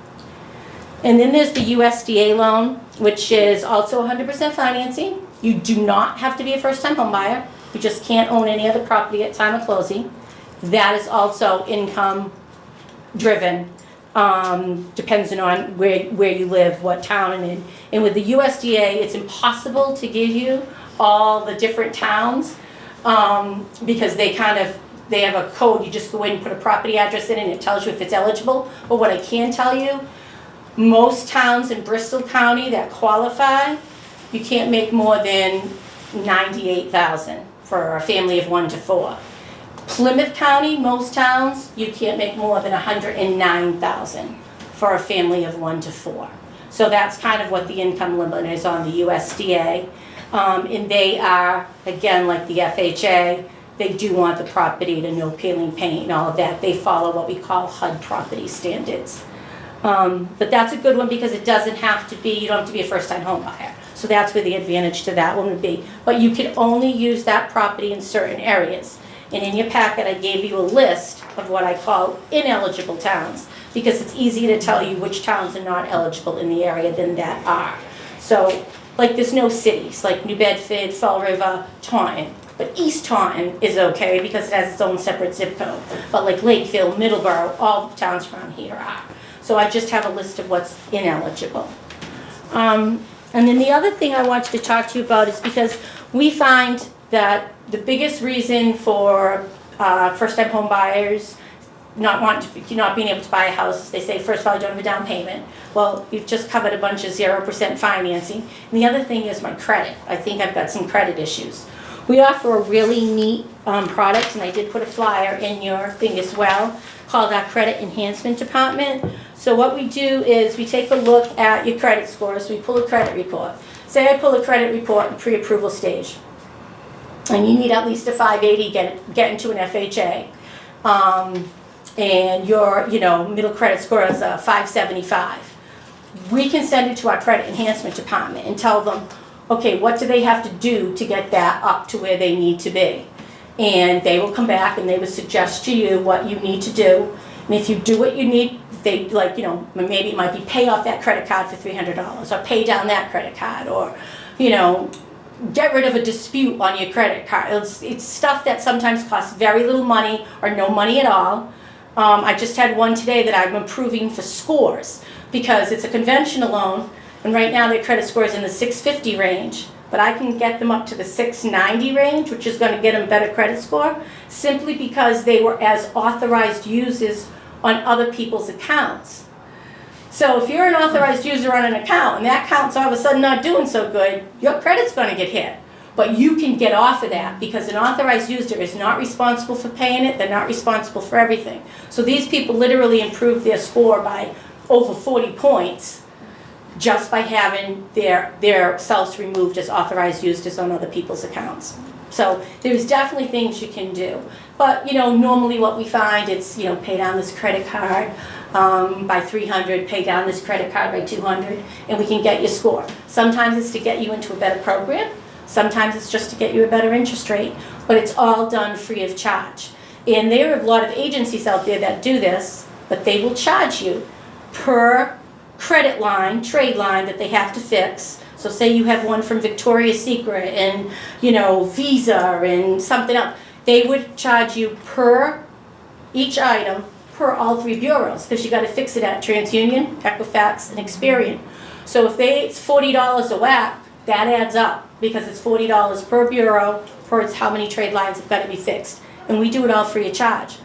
And then there's the USDA loan, which is also 100% financing. You do not have to be a first-time home buyer. You just can't own any other property at time of closing. That is also income driven, depending on where you live, what town and in. And with the USDA, it's impossible to give you all the different towns because they have a code. You just go in and put a property address in and it tells you if it's eligible. But what I can tell you, most towns in Bristol County that qualify, you can't make more than $98,000 for a family of 1 to 4. Plymouth County, most towns, you can't make more than $109,000 for a family of 1 to 4. So that's kind of what the income limit is on the USDA. And they are, again, like the FHA, they do want the property to no peeling paint and all of that. They follow what we call HUD property standards. But that's a good one because it doesn't have to be, you don't have to be a first-time home buyer. So that's where the advantage to that one would be. But you can only use that property in certain areas. And in your packet, I gave you a list of what I call ineligible towns because it's easy to tell you which towns are not eligible in the area than that are. So, like there's no cities, like New Bedford, Fall River, Taunton. But East Taunton is okay because it has its own separate zip code. But like Lakeville, Middleborough, all the towns around here are. So I just have a list of what's ineligible. And then the other thing I wanted to talk to you about is because we find that the biggest reason for first-time home buyers not being able to buy a house is they say, first of all, I don't have a down payment. Well, we've just covered a bunch of 0% financing. And the other thing is my credit. I think I've got some credit issues. We offer a really neat product, and I did put a flyer in your thing as well, called our Credit Enhancement Department. So what we do is we take a look at your credit scores. We pull a credit report. Say I pull a credit report in pre-approval stage, and you need at least a 580 get into an FHA, and your middle credit score is a 575. We can send it to our Credit Enhancement Department and tell them, okay, what do they have to do to get that up to where they need to be? And they will come back and they will suggest to you what you need to do. And if you do what you need, they maybe it might be pay off that credit card for $300 or pay down that credit card or, get rid of a dispute on your credit card. It's stuff that sometimes costs very little money or no money at all. I just had one today that I'm improving for scores because it's a conventional loan and right now their credit score is in the 650 range. But I can get them up to the 690 range, which is going to get them a better credit score, simply because they were as authorized users on other people's accounts. So if you're an authorized user on an account and that account's all of a sudden not doing so good, your credit's going to get hit. But you can get off of that because an authorized user is not responsible for paying it. They're not responsible for everything. So these people literally improved their score by over 40 points just by having their selves removed as authorized users on other people's accounts. So there's definitely things you can do. But, normally what we find it's, pay down this credit card by $300, pay down this credit card by $200, and we can get your score. Sometimes it's to get you into a better program. Sometimes it's just to get you a better interest rate. But it's all done free of charge. And there are a lot of agencies out there that do this, but they will charge you per credit line, trade line that they have to fix. So say you have one from Victoria's Secret and, Visa and something else. They would charge you per each item per all three bureaus because you got to fix it at TransUnion, Equifax, and Experian. So if it's $40 a whack, that adds up because it's $40 per bureau per how many trade lines have got to be fixed. And we do it all free of charge.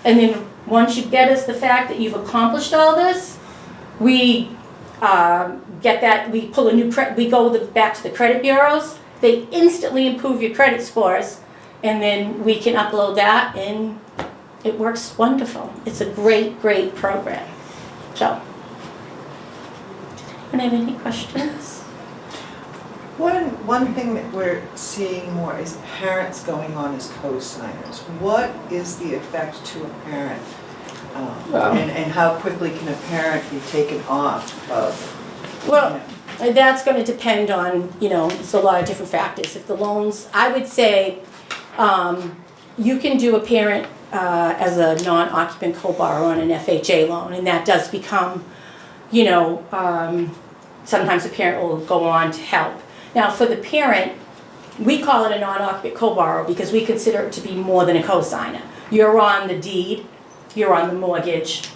And then once you get us the fact that you've accomplished all this, we get that, we pull a new we go back to the credit bureaus. They instantly improve your credit scores, and then we can upload that, and it works wonderful. It's a great, great program. So, anyone have any questions? One thing that we're seeing more is parents going on as co-signers. What is the effect to a parent? And how quickly can a parent be taken off of? Well, that's going to depend on, it's a lot of different factors. If the loans, I would say you can do a parent as a non-occupant co-borrower on an FHA loan, and that does become sometimes the parent will go on to help. Now, for the parent, we call it a non-occupant co-borrower because we consider it to be more than a co-signer. You're on the deed, you're on the mortgage.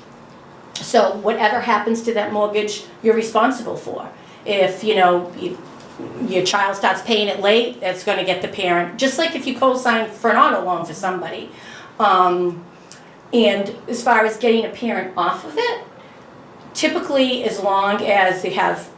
So whatever happens to that mortgage, you're responsible for. If, your child starts paying it late, that's going to get the parent, just like if you co-sign for an auto loan for somebody. And as far as getting a parent off of it, typically as long as they have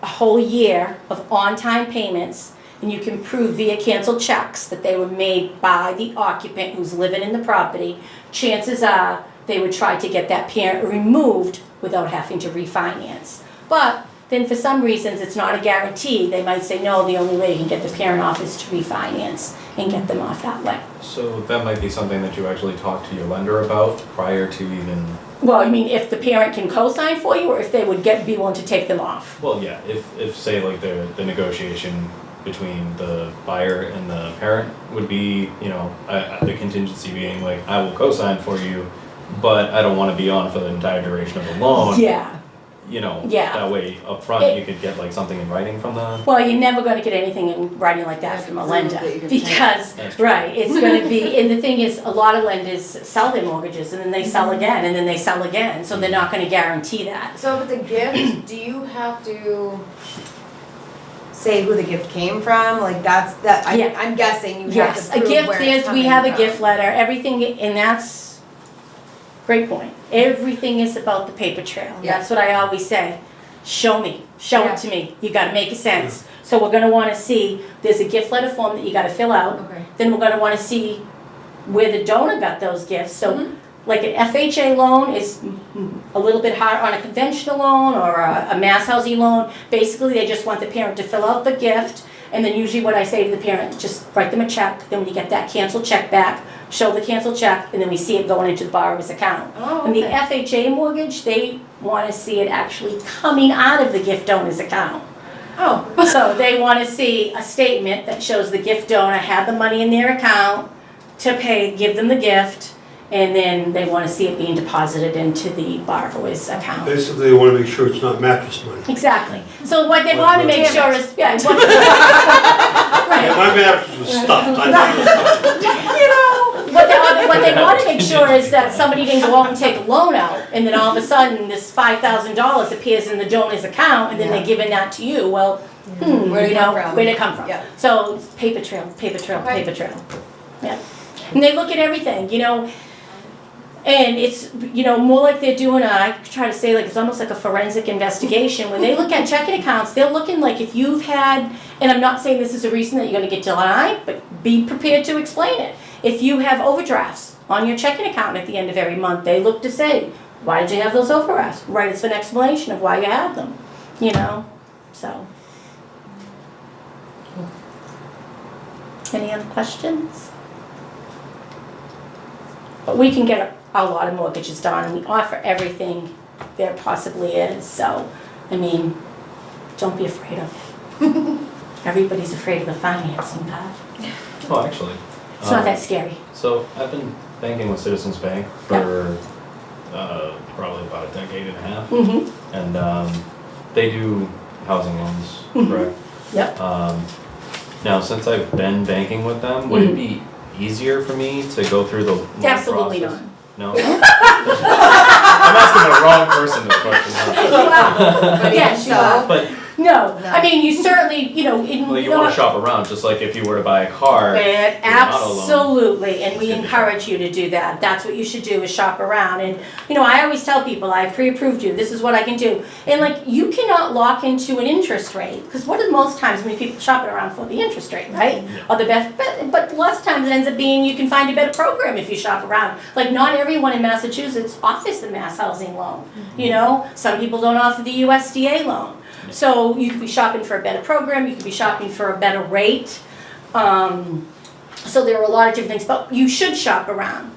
a whole year of on-time payments, and you can prove via canceled checks that they were made by the occupant who's living in the property, chances are they would try to get that parent removed without having to refinance. But then for some reasons, it's not a guarantee. They might say, no, the only way you can get the parent off is to refinance and get them off that way. So that might be something that you actually talk to your lender about prior to even... Well, I mean, if the parent can co-sign for you, or if they would be willing to take them off? Well, yeah, if say like the negotiation between the buyer and the parent would be, the contingency being like, I will co-sign for you, but I don't want to be on for the entire duration of the loan. Yeah. Yeah. That way up front you could get like something in writing from the... Well, you're never going to get anything in writing like that from a lender, That you can because, right, it's going to be, and the thing is, a lot of lenders sell their mortgages, and then they sell again, and then they sell again, so they're not going to guarantee that. So if it's a gift, do you have to say who the gift came from? Like Yeah. I'm guessing you have Yes, to a prove gift where it's is, we coming have a from. gift letter, everything, and that's, great point. Everything is about the paper trail. Yeah. That's what I always say. Show me, show Yeah. it to me. You gotta make it sense. So we're gonna wanna see, there's a gift letter form that you gotta fill out. Okay. Then we're gonna wanna see where the donor got those gifts. So Mhm. like an FHA loan is a little bit higher on a conventional loan or a mass housing loan. Basically, they just want the parent to fill out the gift, and then usually what I say to the parent, just write them a check. Then when you get that canceled check back, show the canceled check, and then we see it going into the borrower's account. Oh, And the okay. FHA mortgage, they want to see it actually coming out of the gift donor's account. Oh. So they want to see a statement that shows the gift donor had the money in their account to give them the gift, and then they want to see it being deposited into the borrower's account. Basically, they want to make sure it's not mattress money. Exactly. So what they want to make sure is, Yeah, my mattress was stuffed. I know it was stuffed. what they want to make sure is that somebody didn't go out and take a loan out, and then all of a sudden this $5,000 appears in the donor's account, and then they're giving that to you. Well, Where'd it come from? where'd it come from? Yeah. So it's paper trail, paper trail, Okay. paper trail. Yeah. And they look at everything, and it's, more like they're doing I try to say, like, it's almost like a forensic investigation. When they look at checking accounts, they're looking like if you've had, and I'm not saying this is a reason that you're going to get denied, but be prepared to explain it. If you have overdrafts on your checking account at the end of every month, they look to say, why did you have those overdrafts? Write us an explanation of why you had them, so. Any other questions? But we can get a lot of mortgages done, and we offer everything there possibly is, so, don't be afraid of it. Everybody's afraid of the financing part. Oh, actually. It's not that scary. So I've been banking with Citizens Bank for probably about a decade and a half. Mm-hmm. And they do housing loans, Mhm. correct? Yep. Now, since I've been banking with them, would it be easier for me to go through the loan Absolutely process? not. No? I'm asking the wrong person this question. huh? But Yes, so, you are. But, No, No. you certainly, well, you want to shop around, just like if you were to buy a car. Absolutely, and we encourage you to do that. That's what you should do, is shop around. And, I always tell people, I've pre-approved you, this is what I can do. And you cannot lock into an interest rate, because what are most times when people shopping around for? The interest rate, right? Or the best, but lots of times it ends up being you can find a better program if you shop around. Like, not everyone in Massachusetts offers the mass housing loan, Some people don't offer the USDA loan. So you could be shopping for a better program, you could be shopping for a better rate. So there are a lot of different things, but you should shop around.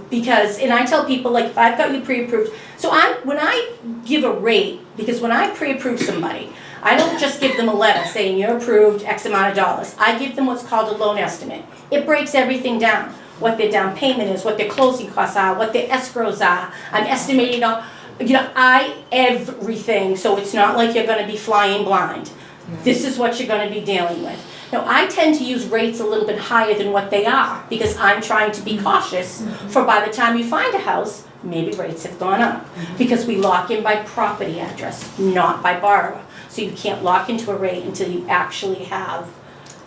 Because, and I tell people, if I've got you pre-approved, so when I give a rate, because when I pre-approve somebody, I don't just give them a letter saying you're approved X amount of dollars. I give them what's called a loan estimate. It breaks everything down. What their down payment is, what their closing costs are, what their escrows are. I'm estimating everything, so it's not like you're gonna be flying blind. This is what you're gonna be dealing with. Now, I tend to use rates a little bit higher than what they are, because I'm trying to be cautious for by the time you find a house, maybe rates have gone up. Because we lock in by property address, not by borrower. So you can't lock into a rate until you actually have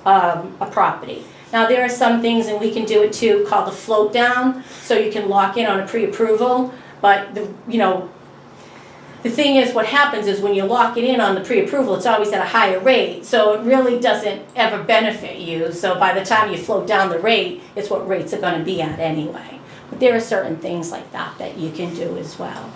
a property. Now, there are some things, and we can do it too, called the float down, so you can lock in on a pre-approval, but the thing is, what happens is when you lock it in on the pre-approval, it's always at a higher rate, so it really doesn't ever benefit you. So by the time you float down the rate, it's what rates are gonna be at anyway. But there are certain things like that that you can do as well.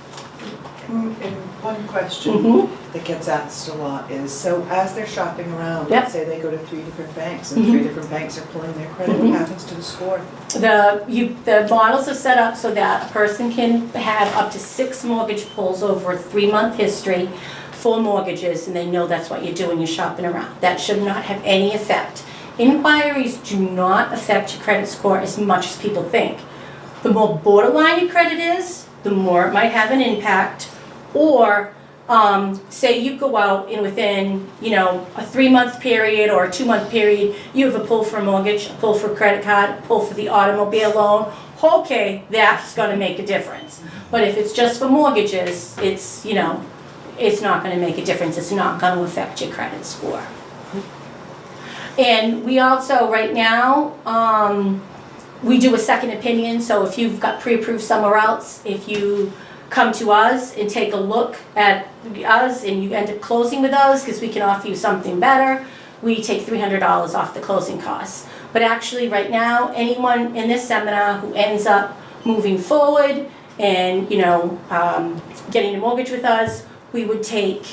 And one question Mhm. that gets asked a lot is, so as they're shopping around, Yep. let's say they go to 3 different banks and 3 different banks are pulling their credit, what happens to the score? The models are set up so that a person can have up to 6 mortgage pulls over a 3-month history for mortgages, and they know that's what you do when you're shopping around. That should not have any effect. Inquiries do not affect your credit score as much as people think. The more borderline your credit is, the more it might have an impact. Or say you go out and within, a 3-month period or a 2-month period, you have a pull for a mortgage, a pull for a credit card, a pull for the automobile loan. Okay, that's gonna make a difference. But if it's just for mortgages, it's not gonna make a difference. It's not gonna affect your credit score. And we also, right now, we do a second opinion. So if you've got pre-approved somewhere else, if you come to us and take a look at us and you end up closing with us, because we can offer you something better, we take $300 off the closing costs. But actually right now, anyone in this seminar who ends up moving forward and getting a mortgage with us, we would take,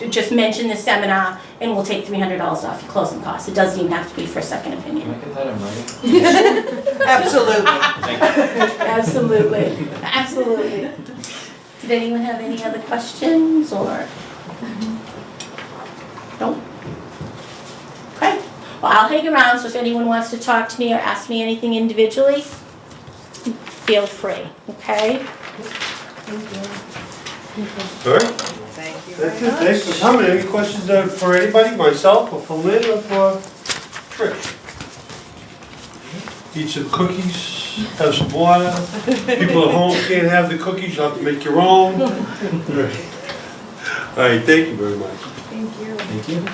just mention the seminar and we'll take $300 off your closing costs. It doesn't even have to be for a second Can opinion. I get that in writing? Absolutely. Thank you. Absolutely, absolutely. Did anyone have any other questions or? Nope. Okay, well, I'll hang around, so if anyone wants to talk to me or ask me anything individually, feel free, okay? All right, Thank you that's very it, much. thanks for coming. Any questions for anybody, myself, or for Lynn, or for Trish? Eat some cookies, have some water. People at home can't have the cookies, you'll have to make your own. All right, thank you very much. Thank you. Thank you.